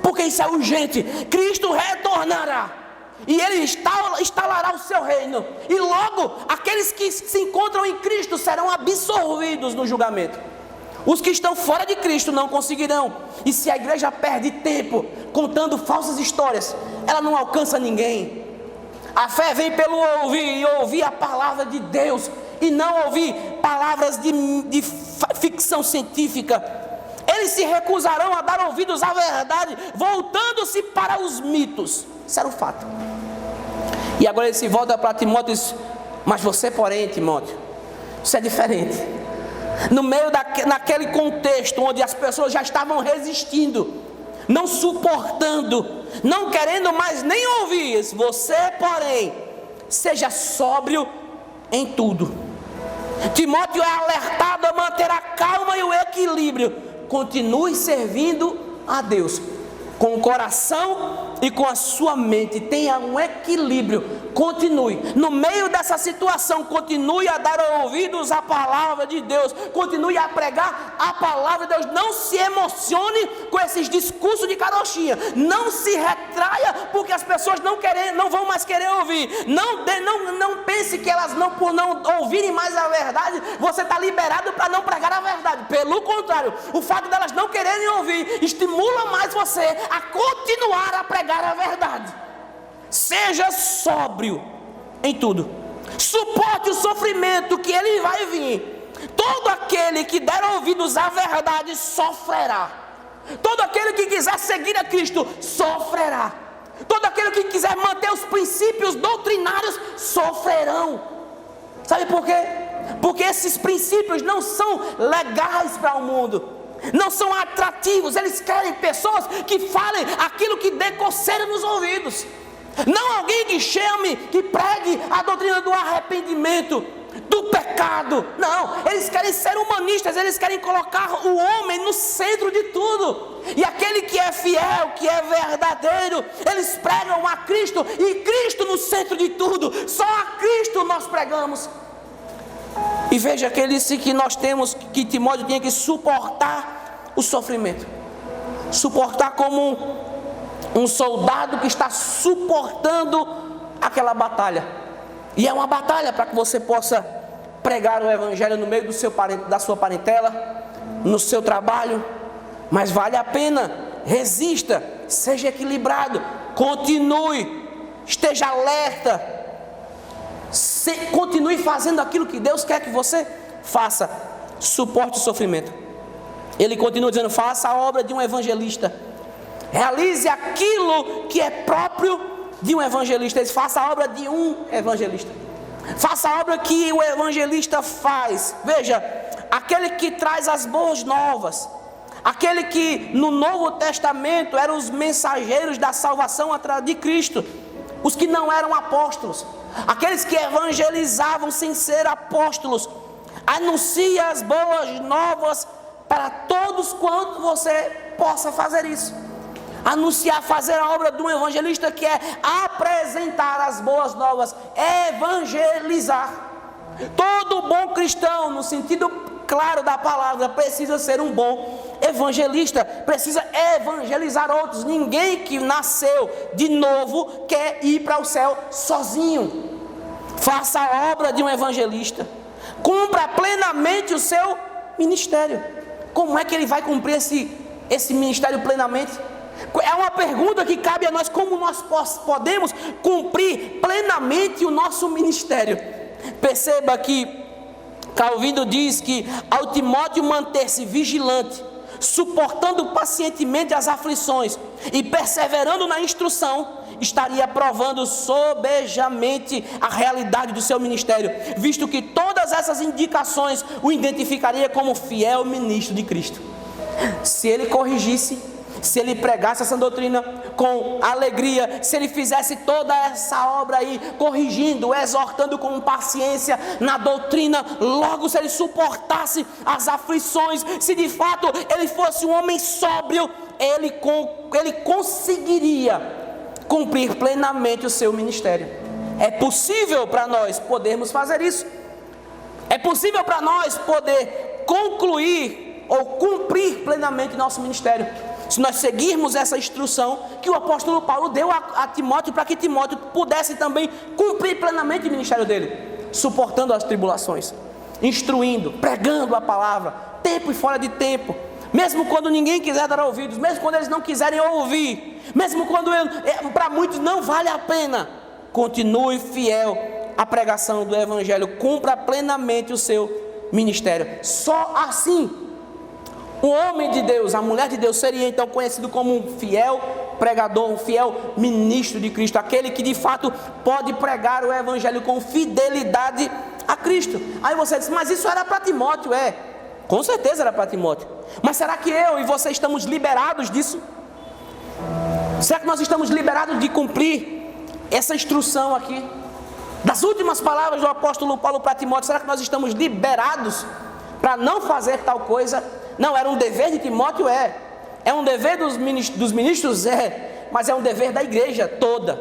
Porque isso é urgente. Cristo retornará e Ele instalará o seu reino, e logo aqueles que se encontram em Cristo serão absorvidos no julgamento. Os que estão fora de Cristo não conseguirão. E se a igreja perde tempo contando falsas histórias, ela não alcança ninguém. A fé vem pelo ouvir, e ouvir a palavra de Deus, e não ouvir palavras de ficção científica. Eles se recusarão a dar ouvidos à verdade, voltando-se para os mitos. Isso era o fato. E agora ele se volta para Timóteo e diz: mas você, porém, Timóteo, isso é diferente. No meio naquele contexto onde as pessoas já estavam resistindo, não suportando, não querendo mais nem ouvir isso, você, porém, seja sóbrio em tudo. Timóteo é alertado a manter a calma e o equilíbrio. Continue servindo a Deus com o coração e com a sua mente. Tenha um equilíbrio. Continue no meio dessa situação, continue a dar ouvidos à palavra de Deus, continue a pregar a palavra de Deus. Não se emocione com esses discursos de carochinha, não se retraia porque as pessoas não vão mais querer ouvir. Não pense que elas por não ouvirem mais a verdade, você está liberado para não pregar a verdade. Pelo contrário, o fato delas não quererem ouvir estimula mais você a continuar a pregar a verdade. Seja sóbrio em tudo, suporte o sofrimento que ele vai vir. Todo aquele que der ouvidos à verdade sofrerá. Todo aquele que quiser seguir a Cristo sofrerá. Todo aquele que quiser manter os princípios doutrinários sofrerão. Sabe por quê? Porque esses princípios não são legais para o mundo, não são atrativos. Eles querem pessoas que falem aquilo que dê coceira nos ouvidos. Não alguém que chame, que pregue a doutrina do arrependimento, do pecado. Não, eles querem ser humanistas, eles querem colocar o homem no centro de tudo. E aquele que é fiel, que é verdadeiro, eles pregam a Cristo, e Cristo no centro de tudo. Só a Cristo nós pregamos. E veja que ele disse que nós temos, que Timóteo tinha que suportar o sofrimento. Suportar como um soldado que está suportando aquela batalha. E é uma batalha para que você possa pregar o evangelho no meio da sua parentela, no seu trabalho. Mas vale a pena. Resista, seja equilibrado, continue, esteja alerta, continue fazendo aquilo que Deus quer que você faça. Suporte o sofrimento. Ele continua dizendo: faça a obra de um evangelista. Realize aquilo que é próprio de um evangelista. Ele faça a obra de um evangelista. Faça a obra que o evangelista faz. Veja, aquele que traz as boas novas, aquele que no Novo Testamento eram os mensageiros da salvação de Cristo, os que não eram apóstolos, aqueles que evangelizavam sem ser apóstolos. Anuncia as boas novas para todos quanto você possa fazer isso. Anunciar, fazer a obra de um evangelista, que é apresentar as boas novas, evangelizar. Todo bom cristão, no sentido claro da palavra, precisa ser um bom evangelista, precisa evangelizar outros. Ninguém que nasceu de novo quer ir para o céu sozinho. Faça a obra de um evangelista, cumpra plenamente o seu ministério. Como é que ele vai cumprir esse ministério plenamente? É uma pergunta que cabe a nós: como nós podemos cumprir plenamente o nosso ministério? Perceba que Calvino diz que ao Timóteo manter-se vigilante suportando pacientemente as aflições e perseverando na instrução, estaria provando sobejamente a realidade do seu ministério, visto que todas essas indicações o identificaria como fiel ministro de Cristo. Se ele corrigisse, se ele pregasse essa doutrina com alegria, se ele fizesse toda essa obra aí, corrigindo, exortando com paciência na doutrina, logo se ele suportasse as aflições, se de fato ele fosse um homem sóbrio, ele conseguiria cumprir plenamente o seu ministério. É possível para nós podermos fazer isso. É possível para nós poder concluir ou cumprir plenamente nosso ministério, se nós seguirmos essa instrução que o apóstolo Paulo deu a Timóteo, para que Timóteo pudesse também cumprir plenamente o ministério dele, suportando as tribulações, instruindo, pregando a palavra, tempo e fora de tempo, mesmo quando ninguém quiser dar ouvidos, mesmo quando eles não quiserem ouvir, mesmo quando para muitos não vale a pena, continue fiel à pregação do evangelho, cumpra plenamente o seu ministério. Só assim o homem de Deus, a mulher de Deus, seria então conhecido como um fiel pregador, um fiel ministro de Cristo, aquele que de fato pode pregar o evangelho com fidelidade a Cristo. Aí você diz, mas isso era para Timóteo. Com certeza era para Timóteo, mas será que eu e você estamos liberados disso? Será que nós estamos liberados de cumprir essa instrução aqui, das últimas palavras do apóstolo Paulo para Timóteo? Será que nós estamos liberados para não fazer tal coisa? Não, era um dever de Timóteo, é um dever dos ministros, mas é um dever da igreja toda.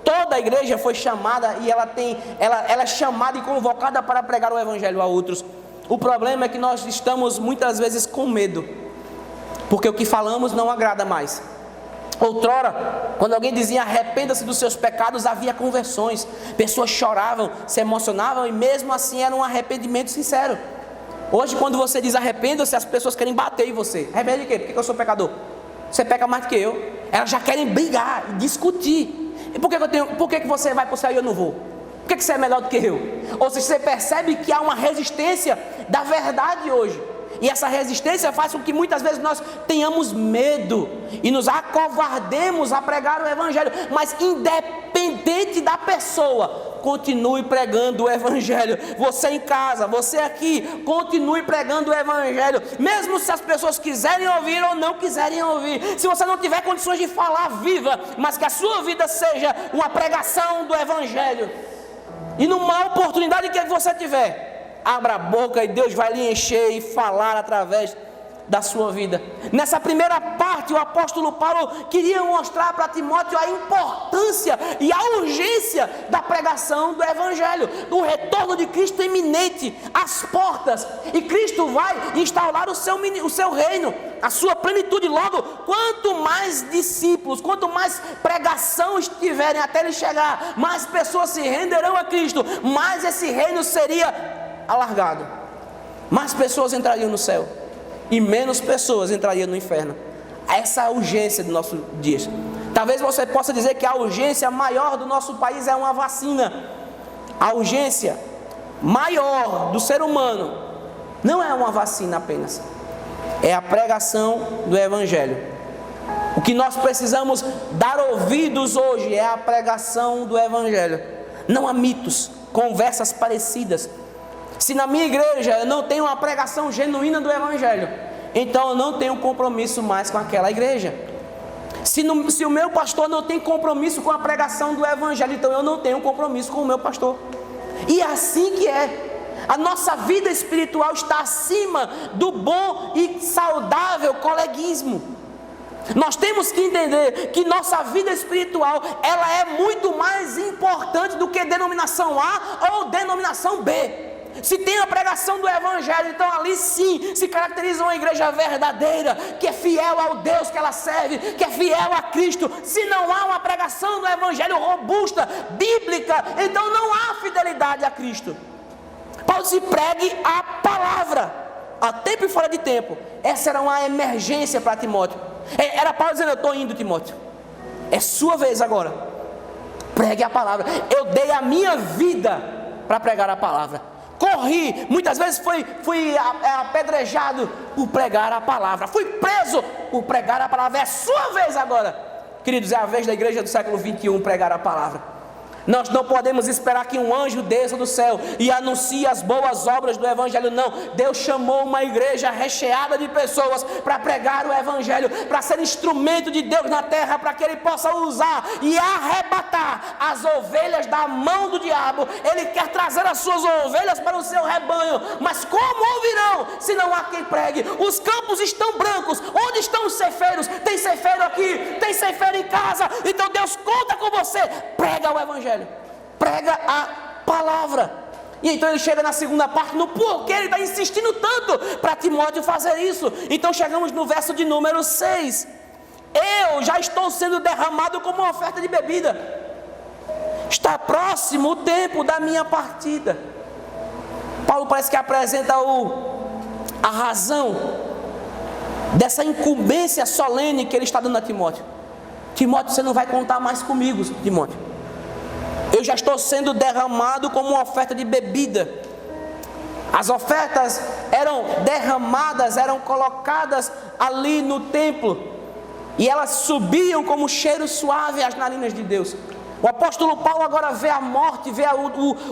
Toda a igreja foi chamada e ela é chamada e convocada para pregar o evangelho a outros. O problema é que nós estamos muitas vezes com medo, porque o que falamos não agrada mais. Outrora, quando alguém dizia arrependa-se dos seus pecados, havia conversões, pessoas choravam, se emocionavam e mesmo assim era um arrependimento sincero. Hoje, quando você diz arrependa-se, as pessoas querem bater em você. Arrependa de quê? Porque eu sou pecador? Você peca mais do que eu. Elas já querem brigar e discutir. E por que você vai para o céu e eu não vou? Por que você é melhor do que eu? Ou seja, você percebe que há uma resistência da verdade hoje. E essa resistência faz com que muitas vezes nós tenhamos medo e nos acovardemos a pregar o evangelho. Mas independente da pessoa, continue pregando o evangelho. Você em casa, você aqui, continue pregando o evangelho, mesmo se as pessoas quiserem ouvir ou não quiserem ouvir. Se você não tiver condições de falar, viva, mas que a sua vida seja uma pregação do evangelho. E numa oportunidade que você tiver, abra a boca e Deus vai lhe encher e falar através da sua vida. Nessa primeira parte, o apóstolo Paulo queria mostrar para Timóteo a importância e a urgência da pregação do evangelho, do retorno de Cristo iminente, às portas, e Cristo vai instaurar o seu reino, a sua plenitude. Logo, quanto mais discípulos, quanto mais pregação estiverem até ele chegar, mais pessoas se renderão a Cristo, mais esse reino seria alargado, mais pessoas entrariam no céu e menos pessoas entrariam no inferno. Essa é a urgência do nosso dia. Talvez você possa dizer que a urgência maior do nosso país é uma vacina. A urgência maior do ser humano não é uma vacina apenas, é a pregação do evangelho. O que nós precisamos dar ouvidos hoje é a pregação do evangelho. Não há mitos, conversas parecidas. Se na minha igreja eu não tenho uma pregação genuína do evangelho, então eu não tenho compromisso mais com aquela igreja. Se o meu pastor não tem compromisso com a pregação do evangelho, então eu não tenho compromisso com o meu pastor. E é assim que é. A nossa vida espiritual está acima do bom e saudável coleguismo. Nós temos que entender que nossa vida espiritual, ela é muito mais importante do que denominação A ou denominação B. Se tem a pregação do evangelho, então ali sim se caracteriza uma igreja verdadeira, que é fiel ao Deus que ela serve, que é fiel a Cristo. Se não há uma pregação do evangelho robusta, bíblica, então não há fidelidade a Cristo. Paulo se pregue a palavra, a tempo e fora de tempo. Essa era uma emergência para Timóteo. Era Paulo dizendo: eu estou indo, Timóteo, é sua vez agora, pregue a palavra. Eu dei a minha vida para pregar a palavra. morri, muitas vezes fui apedrejado por pregar a palavra, fui preso por pregar a palavra. É a sua vez agora, queridos, é a vez da igreja do século 21 pregar a palavra. Nós não podemos esperar que um anjo desça do céu e anuncie as boas obras do Evangelho, não. Deus chamou uma igreja recheada de pessoas para pregar o Evangelho, para ser instrumento de Deus na terra, para que Ele possa usar e arrebatar as ovelhas da mão do diabo. Ele quer trazer as suas ovelhas para o seu rebanho, mas como ouvirão se não há quem pregue? Os campos estão brancos, onde estão os ceifeiros? Tem ceifeiro aqui, tem ceifeiro em casa, então Deus conta com você. Prega o Evangelho, prega a palavra. E então ele chega na segunda parte, no porquê ele está insistindo tanto para Timóteo fazer isso. Então chegamos no verso de número 6. Eu já estou sendo derramado como uma oferta de bebida. Está próximo o tempo da minha partida. Paulo parece que apresenta a razão dessa incumbência solene que ele está dando a Timóteo. Timóteo, você não vai contar mais comigo, Timóteo. Eu já estou sendo derramado como uma oferta de bebida. As ofertas eram derramadas, eram colocadas ali no templo, e elas subiam como cheiro suave às narinas de Deus. O apóstolo Paulo agora vê a morte, vê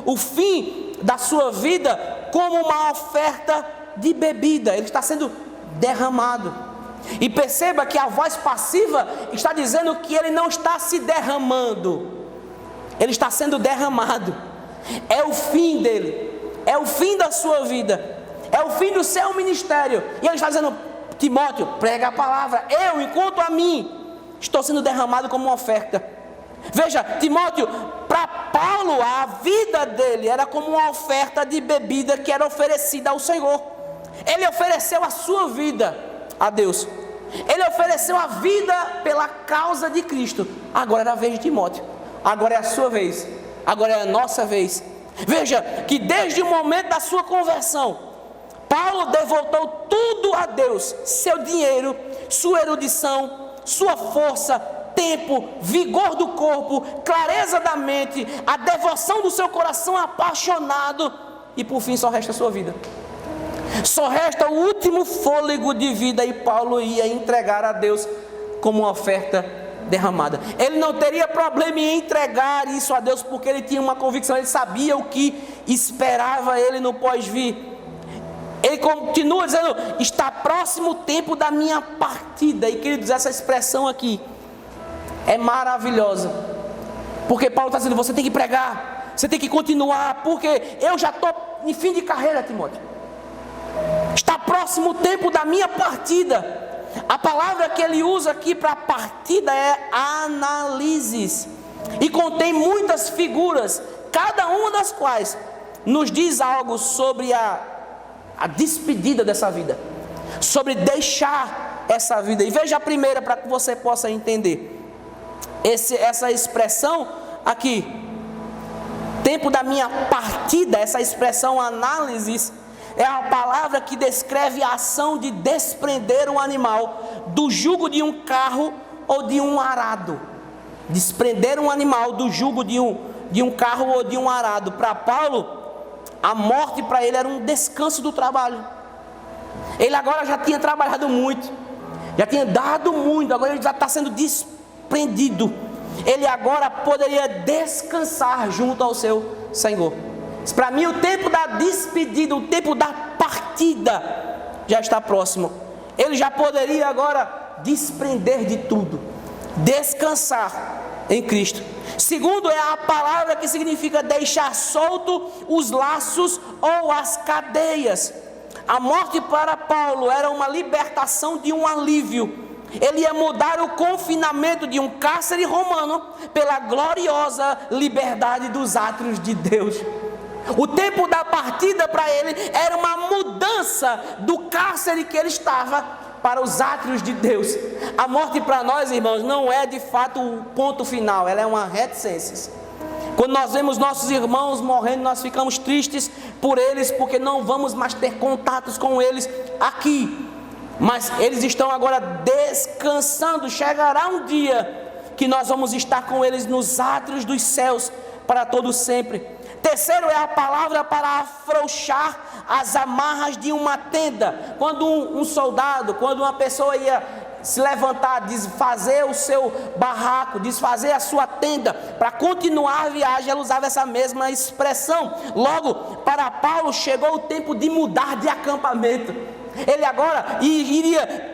o fim da sua vida como uma oferta de bebida. Ele está sendo derramado. E perceba que a voz passiva está dizendo que ele não está se derramando, ele está sendo derramado. É o fim dele, é o fim da sua vida, é o fim do seu ministério. E ele está dizendo: Timóteo, prega a palavra. Eu, enquanto a mim, estou sendo derramado como uma oferta. Veja, Timóteo, para Paulo, a vida dele era como uma oferta de bebida que era oferecida ao Senhor. Ele ofereceu a sua vida a Deus. Ele ofereceu a vida pela causa de Cristo. Agora era a vez de Timóteo. Agora é a sua vez. Agora é a nossa vez. Veja que desde o momento da sua conversão, Paulo devotou tudo a Deus: seu dinheiro, sua erudição, sua força, tempo, vigor do corpo, clareza da mente, a devoção do seu coração apaixonado. E por fim só resta a sua vida. Só resta o último fôlego de vida, e Paulo ia entregar a Deus como uma oferta derramada. Ele não teria problema em entregar isso a Deus, porque ele tinha uma convicção, ele sabia o que esperava ele no pós-vir. Ele continua dizendo: está próximo o tempo da minha partida. E queridos, essa expressão aqui é maravilhosa, porque Paulo está dizendo: você tem que pregar, você tem que continuar, porque eu já estou em fim de carreira, Timóteo. Está próximo o tempo da minha partida. A palavra que ele usa aqui para partida é análises, e contém muitas figuras, cada uma das quais nos diz algo sobre a despedida dessa vida, sobre deixar essa vida. E veja a primeira para que você possa entender essa expressão aqui, tempo da minha partida. Essa expressão análises é a palavra que descreve a ação de desprender um animal do jugo de um carro ou de um arado. Desprender um animal do jugo de um carro ou de um arado. Para Paulo, a morte para ele era um descanso do trabalho. Ele agora já tinha trabalhado muito, já tinha dado muito, agora ele já está sendo desprendido. Ele agora poderia descansar junto ao seu Senhor. Para mim, o tempo da despedida, o tempo da partida já está próximo. Ele já poderia agora desprender de tudo, descansar em Cristo. Segundo, é a palavra que significa deixar solto os laços ou as cadeias. A morte para Paulo era uma libertação de um alívio. Ele ia mudar o confinamento de um cárcere romano pela gloriosa liberdade dos átrios de Deus. O tempo da partida para ele era uma mudança do cárcere que ele estava para os átrios de Deus. A morte para nós, irmãos, não é de fato o ponto final, ela é uma reticência. Quando nós vemos nossos irmãos morrendo, nós ficamos tristes por eles, porque não vamos mais ter contatos com eles aqui. Mas eles estão agora descansando. Chegará um dia que nós vamos estar com eles nos átrios dos céus para todo sempre. Terceiro é a palavra para afrouxar as amarras de uma tenda. Quando um soldado, quando uma pessoa ia se levantar, desfazer o seu barraco, desfazer a sua tenda, para continuar a viagem, ela usava essa mesma expressão. Logo, para Paulo chegou o tempo de mudar de acampamento. Ele agora iria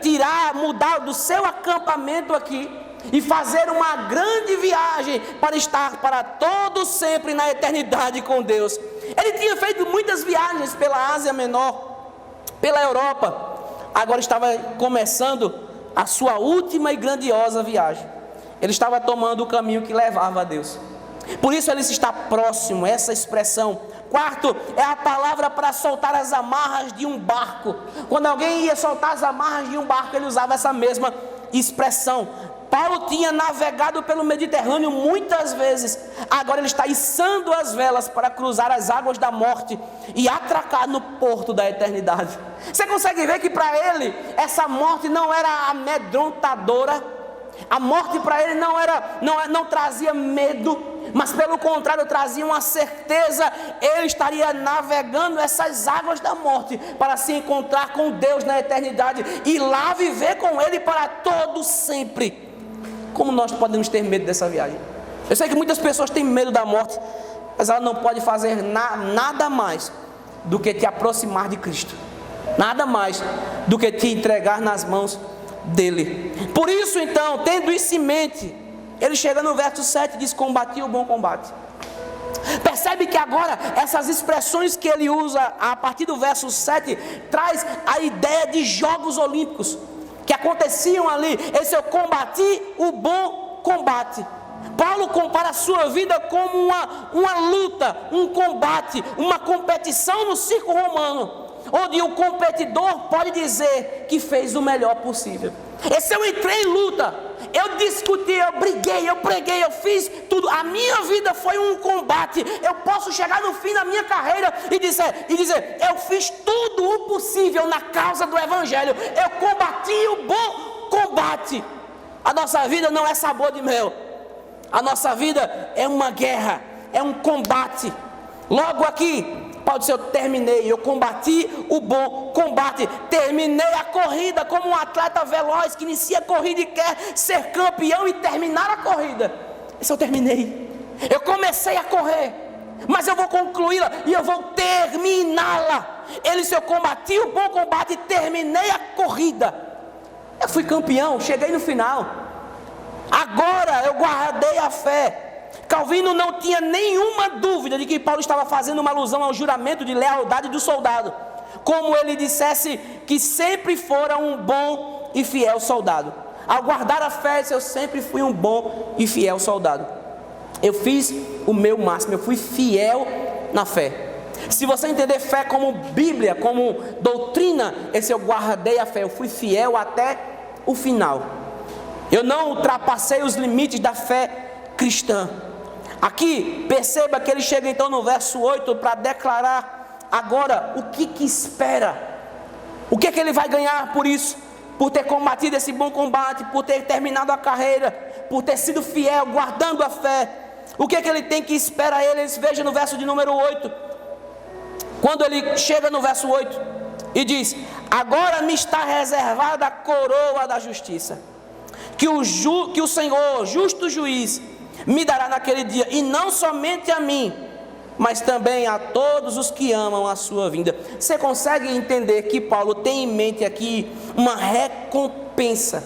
mudar do seu acampamento aqui e fazer uma grande viagem para estar para todo sempre na eternidade com Deus. Ele tinha feito muitas viagens pela Ásia Menor, pela Europa. Agora estava começando a sua última e grandiosa viagem. Ele estava tomando o caminho que levava a Deus. Por isso ele está próximo, essa expressão. Quarto, é a palavra para soltar as amarras de um barco. Quando alguém ia soltar as amarras de um barco, ele usava essa mesma expressão. Paulo tinha navegado pelo Mediterrâneo muitas vezes. Agora ele está içando as velas para cruzar as águas da morte e atracar no porto da eternidade. Você consegue ver que para ele essa morte não era amedrontadora. A morte para ele não trazia medo, mas pelo contrário trazia uma certeza. Ele estaria navegando essas águas da morte para se encontrar com Deus na eternidade e lá viver com Ele para todo sempre. Como nós podemos ter medo dessa viagem? Eu sei que muitas pessoas têm medo da morte, mas ela não pode fazer nada mais do que te aproximar de Cristo, nada mais do que te entregar nas mãos dele. Por isso então, tendo isso em mente, ele chega no verso 7 e diz: combati o bom combate. Percebe que agora essas expressões que ele usa a partir do verso 7 traz a ideia de Jogos Olímpicos que aconteciam ali. Esse eu combati o bom combate. Paulo compara a sua vida como uma luta, um combate, uma competição no circo romano, onde o competidor pode dizer que fez o melhor possível. Esse eu entrei em luta, eu discuti, eu briguei, eu preguei, eu fiz tudo. A minha vida foi um combate. Eu posso chegar no fim da minha carreira e dizer, eu fiz tudo o possível na causa do Evangelho. Eu combati o bom combate. A nossa vida não é sabor de mel. A nossa vida é uma guerra, é um combate. Logo aqui, Paulo disse: eu terminei, eu combati o bom combate, terminei a corrida como um atleta veloz que inicia a corrida e quer ser campeão e terminar a corrida. Esse eu terminei. Eu comecei a correr, mas eu vou concluí-la e eu vou terminá-la. Ele disse: eu combati o bom combate e terminei a corrida. Eu fui campeão, cheguei no final. Agora eu guardei a fé. Calvino não tinha nenhuma dúvida de que Paulo estava fazendo uma alusão ao juramento de lealdade do soldado, como ele dissesse que sempre fora um bom e fiel soldado. Ao guardar a fé, eu sempre fui um bom e fiel soldado. Eu fiz o meu máximo, eu fui fiel na fé. Se você entender fé como Bíblia, como doutrina, esse eu guardei a fé, eu fui fiel até o final. Eu não ultrapassei os limites da fé cristã. Aqui, perceba que ele chega então no verso 8 para declarar agora o que espera. O que ele vai ganhar por isso? Por ter combatido esse bom combate, por ter terminado a carreira, por ter sido fiel, guardando a fé. O que ele tem que esperar ele? Veja no verso de número 8. Quando ele chega no verso 8 e diz: agora me está reservada a coroa da justiça, que o Senhor, justo juiz, me dará naquele dia, e não somente a mim, mas também a todos os que amam a sua vinda. Você consegue entender que Paulo tem em mente aqui uma recompensa?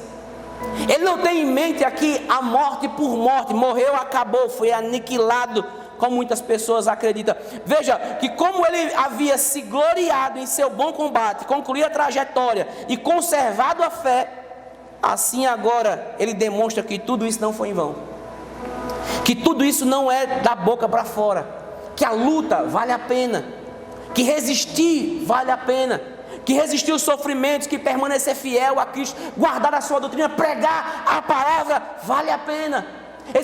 Ele não tem em mente aqui a morte por morte, morreu, acabou, foi aniquilado, como muitas pessoas acreditam. Veja que como ele havia se gloriado em seu bom combate, concluído a trajetória e conservado a fé, assim agora ele demonstra que tudo isso não foi em vão, que tudo isso não é da boca para fora, que a luta vale a pena, que resistir vale a pena, que resistir os sofrimentos, que permanecer fiel a Cristo, guardar a sua doutrina, pregar a palavra vale a pena.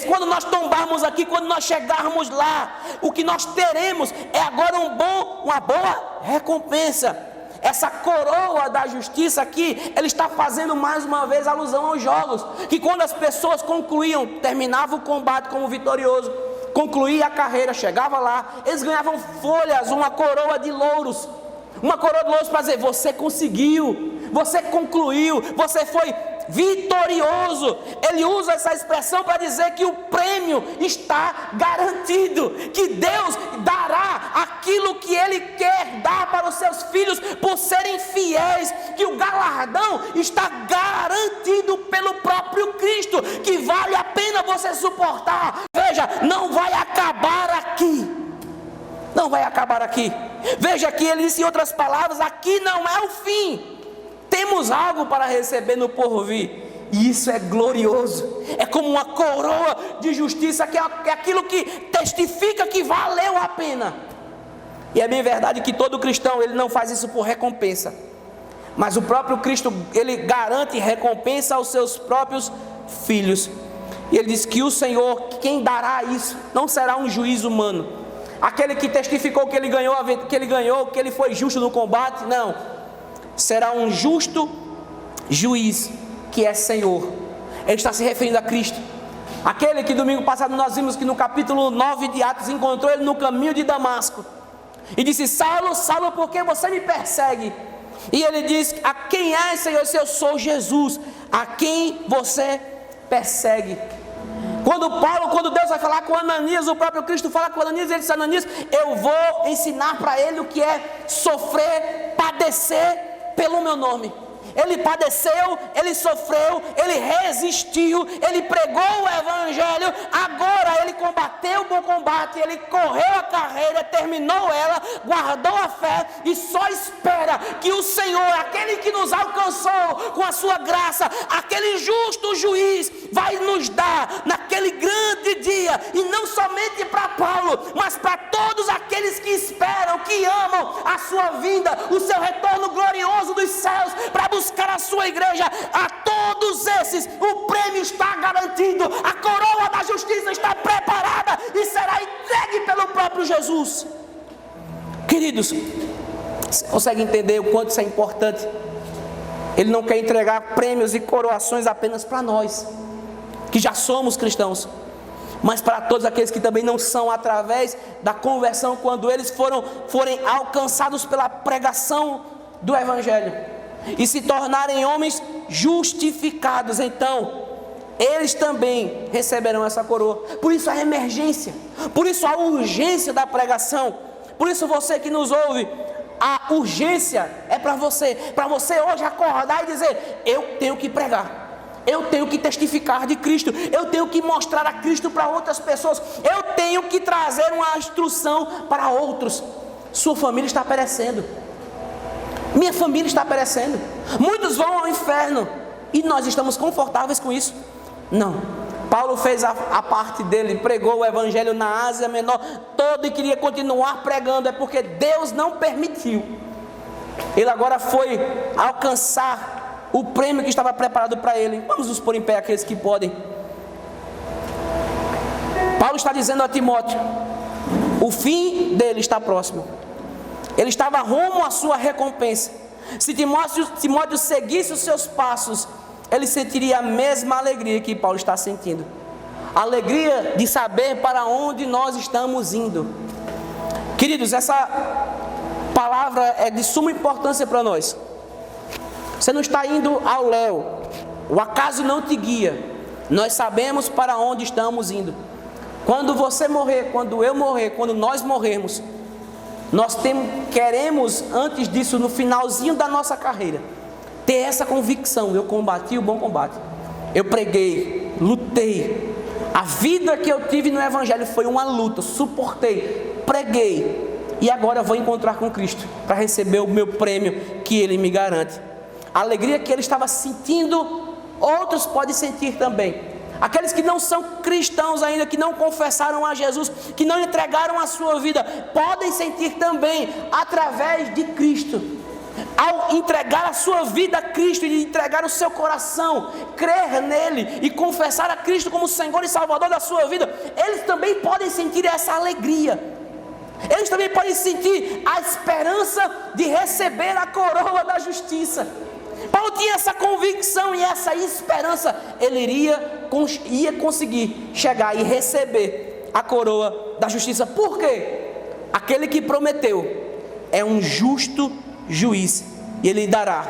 Quando nós tombarmos aqui, quando nós chegarmos lá, o que nós teremos é agora uma boa recompensa. Essa coroa da justiça aqui, ele está fazendo mais uma vez alusão aos jogos, que quando as pessoas concluíam, terminavam o combate como vitorioso, concluía a carreira, chegava lá, eles ganhavam folhas, uma coroa de louros. Uma coroa de louros para dizer: você conseguiu, você concluiu, você foi vitorioso. Ele usa essa expressão para dizer que o prêmio está garantido, que Deus dará aquilo que Ele quer dar para os seus filhos por serem fiéis, que o galardão está garantido pelo próprio Cristo, que vale a pena você suportar. Veja, não vai acabar aqui. Não vai acabar aqui. Veja que ele disse em outras palavras: aqui não é o fim. Temos algo para receber no porvir. E isso é glorioso. É como uma coroa de justiça, que é aquilo que testifica que valeu a pena. E é bem verdade que todo cristão, ele não faz isso por recompensa. Mas o próprio Cristo, ele garante recompensa aos seus próprios filhos. E ele diz que o Senhor, quem dará isso, não será um juiz humano. Aquele que testificou que ele ganhou, que ele foi justo no combate, não. Será um justo juiz, que é Senhor. Ele está se referindo a Cristo. Aquele que domingo passado nós vimos que no capítulo 9 de Atos encontrou ele no caminho de Damasco. E disse: Saulo, Saulo, por que você me persegue? E ele diz: a quem é, Senhor? Eu sou Jesus, a quem você persegue. Quando Deus vai falar com Ananias, o próprio Cristo fala com Ananias, ele diz: Ananias, eu vou ensinar para ele o que é sofrer, padecer pelo meu nome. Ele padeceu, ele sofreu, ele resistiu, ele pregou o evangelho, agora ele combateu o bom combate, ele correu a carreira, terminou ela, guardou a fé e só espera que o Senhor, aquele que nos alcançou com a sua graça, aquele justo juiz, vai nos dar naquele grande dia, e não somente para Paulo, mas para todos aqueles que esperam, que amam a sua vinda, o seu retorno glorioso dos céus, para buscar a sua igreja. A todos esses o prêmio está garantido, a coroa da justiça está preparada e será entregue pelo próprio Jesus. Queridos, você consegue entender o quanto isso é importante? Ele não quer entregar prêmios e coroações apenas para nós, que já somos cristãos, mas para todos aqueles que também não são, através da conversão, quando eles forem alcançados pela pregação do evangelho e se tornarem homens justificados, então eles também receberão essa coroa. Por isso a emergência, por isso a urgência da pregação. Por isso você que nos ouve, a urgência é para você hoje acordar e dizer: eu tenho que pregar, eu tenho que testificar de Cristo, eu tenho que mostrar a Cristo para outras pessoas, eu tenho que trazer uma instrução para outros. Sua família está perecendo, minha família está perecendo, muitos vão ao inferno, e nós estamos confortáveis com isso? Não. Paulo fez a parte dele, pregou o evangelho na Ásia Menor todo e queria continuar pregando, é porque Deus não permitiu. Ele agora foi alcançar o prêmio que estava preparado para ele. Vamos nos pôr em pé, aqueles que podem. Paulo está dizendo a Timóteo: o fim dele está próximo. Ele estava rumo à sua recompensa. Se Timóteo seguisse os seus passos, ele sentiria a mesma alegria que Paulo está sentindo. A alegria de saber para onde nós estamos indo. Queridos, essa palavra é de suma importância para nós. Você não está indo ao léu, o acaso não te guia. Nós sabemos para onde estamos indo. Quando você morrer, quando eu morrer, quando nós morrermos, nós queremos, antes disso, no finalzinho da nossa carreira, ter essa convicção: eu combati o bom combate, eu preguei, lutei, a vida que eu tive no evangelho foi uma luta, suportei, preguei, e agora eu vou encontrar com Cristo para receber o meu prêmio que Ele me garante. A alegria que ele estava sentindo, outros podem sentir também. Aqueles que não são cristãos ainda, que não confessaram a Jesus, que não entregaram a sua vida, podem sentir também através de Cristo. Ao entregar a sua vida a Cristo e entregar o seu coração, crer nele e confessar a Cristo como Senhor e Salvador da sua vida, eles também podem sentir essa alegria. Eles também podem sentir a esperança de receber a coroa da justiça. Paulo tinha essa convicção e essa esperança. Ele ia conseguir chegar e receber a coroa da justiça. Por quê? Aquele que prometeu é um justo juiz, e ele dará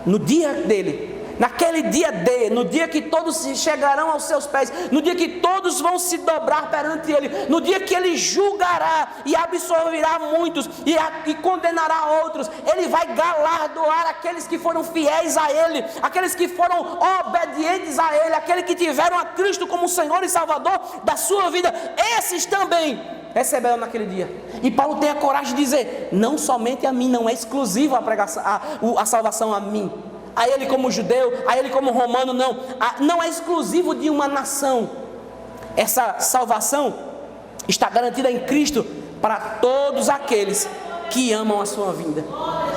no dia dele, naquele dia D, no dia que todos chegarão aos seus pés, no dia que todos vão se dobrar perante ele, no dia que ele julgará e absolverá muitos e condenará outros, ele vai galardoar aqueles que foram fiéis a ele, aqueles que foram obedientes a ele, aqueles que tiveram a Cristo como Senhor e Salvador da sua vida. Esses também receberão naquele dia. E Paulo tem a coragem de dizer: não somente a mim, não é exclusivo a salvação a mim, a ele como judeu, a ele como romano, não é exclusivo de uma nação. Essa salvação está garantida em Cristo para todos aqueles que amam a sua vinda,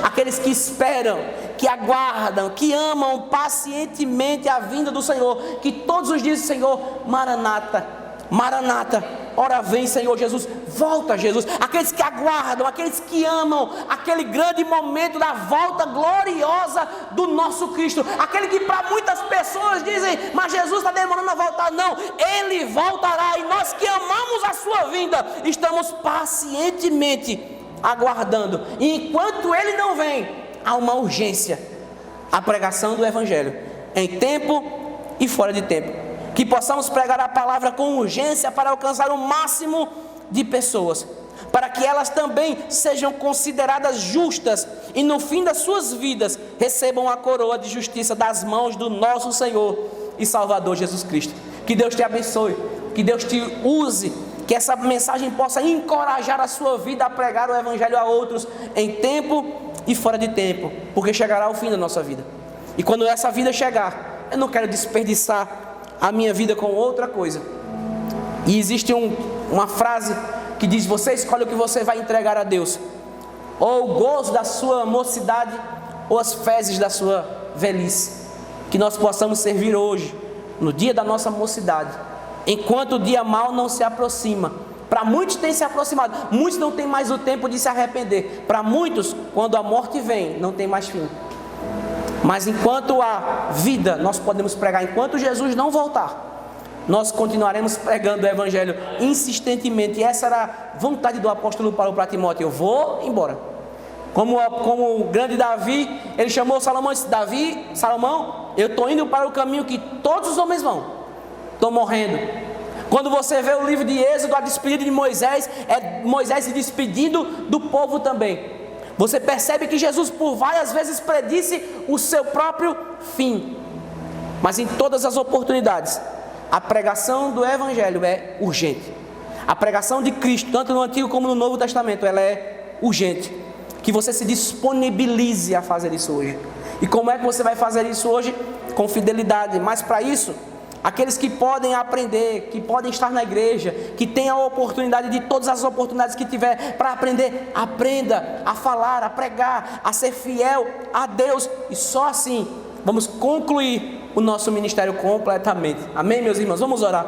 aqueles que esperam, que aguardam, que amam pacientemente a vinda do Senhor, que todos os dias: Senhor, Maranata, Maranata, ora vem, Senhor Jesus, volta, Jesus. Aqueles que aguardam, aqueles que amam aquele grande momento da volta gloriosa do nosso Cristo, aquele que para muitas pessoas dizem: mas Jesus está demorando a voltar. Não, Ele voltará, e nós que amamos a sua vinda estamos pacientemente aguardando. E enquanto Ele não vem, há uma urgência: a pregação do Evangelho em tempo e fora de tempo. Que possamos pregar a palavra com urgência para alcançar o máximo de pessoas, para que elas também sejam consideradas justas e no fim das suas vidas recebam a coroa de justiça das mãos do nosso Senhor e Salvador Jesus Cristo. Que Deus te abençoe, que Deus te use, que essa mensagem possa encorajar a sua vida a pregar o Evangelho a outros em tempo e fora de tempo, porque chegará o fim da nossa vida. E quando essa vida chegar, eu não quero desperdiçar a minha vida com outra coisa. E existe uma frase que diz: você escolhe o que você vai entregar a Deus, ou o gozo da sua mocidade, ou as fezes da sua velhice. Que nós possamos servir hoje, no dia da nossa mocidade, enquanto o dia mau não se aproxima. Para muitos tem se aproximado, muitos não têm mais o tempo de se arrepender. Para muitos, quando a morte vem, não tem mais fim. Mas enquanto há vida, nós podemos pregar. Enquanto Jesus não voltar, nós continuaremos pregando o Evangelho insistentemente. E essa era a vontade do apóstolo Paulo para Timóteo: eu vou embora. Como o grande Davi, ele chamou Salomão e disse: Salomão, eu estou indo para o caminho que todos os homens vão, estou morrendo. Quando você vê o livro de Êxodo, a despedida de Moisés, é Moisés se despedindo do povo também. Você percebe que Jesus por várias vezes predisse o seu próprio fim. Mas em todas as oportunidades, a pregação do Evangelho é urgente. A pregação de Cristo, tanto no Antigo como no Novo Testamento, ela é urgente. Que você se disponibilize a fazer isso hoje. E como é que você vai fazer isso hoje? Com fidelidade. Mas para isso, aqueles que podem aprender, que podem estar na igreja, que têm a oportunidade de todas as oportunidades que tiver para aprender, aprenda a falar, a pregar, a ser fiel a Deus. E só assim vamos concluir o nosso ministério completamente. Amém, meus irmãos? Vamos orar.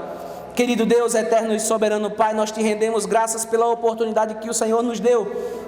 Querido Deus, eterno e soberano Pai, nós te rendemos graças pela oportunidade que o Senhor nos deu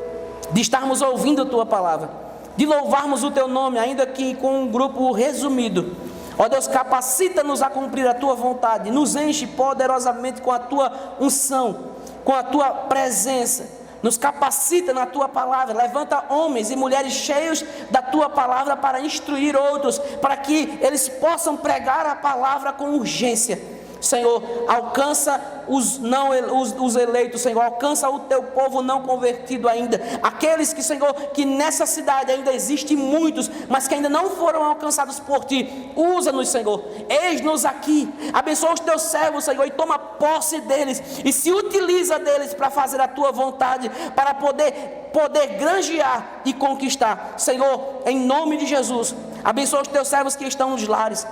de estarmos ouvindo a Tua palavra, de louvarmos o Teu nome, ainda que com um grupo resumido. Ó Deus, capacita-nos a cumprir a Tua vontade, nos enche poderosamente com a Tua unção, com a Tua presença, nos capacita na Tua palavra, levanta homens e mulheres cheios da Tua palavra para instruir outros, para que eles possam pregar a palavra com urgência. Senhor, alcança os eleitos, Senhor, alcança o Teu povo não convertido ainda, aqueles que, Senhor, que nessa cidade ainda existem muitos, mas que ainda não foram alcançados por Ti. Usa-nos, Senhor, eis-nos aqui, abençoa os Teus servos, Senhor, e toma posse deles, e se utiliza deles para fazer a Tua vontade, para poder granjear e conquistar. Senhor, em nome de Jesus, abençoa os Teus servos que estão nos lares.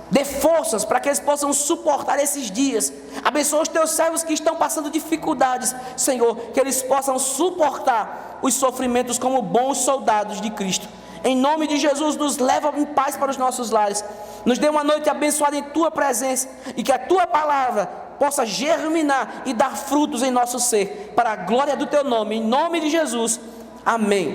Dê forças para que eles possam suportar esses dias. Abençoa os Teus servos que estão passando dificuldades, Senhor, que eles possam suportar os sofrimentos como bons soldados de Cristo. Em nome de Jesus, nos leva em paz para os nossos lares. Nos dê uma noite abençoada em Tua presença, e que a Tua palavra possa germinar e dar frutos em nosso ser, para a glória do Teu nome. Em nome de Jesus, amém.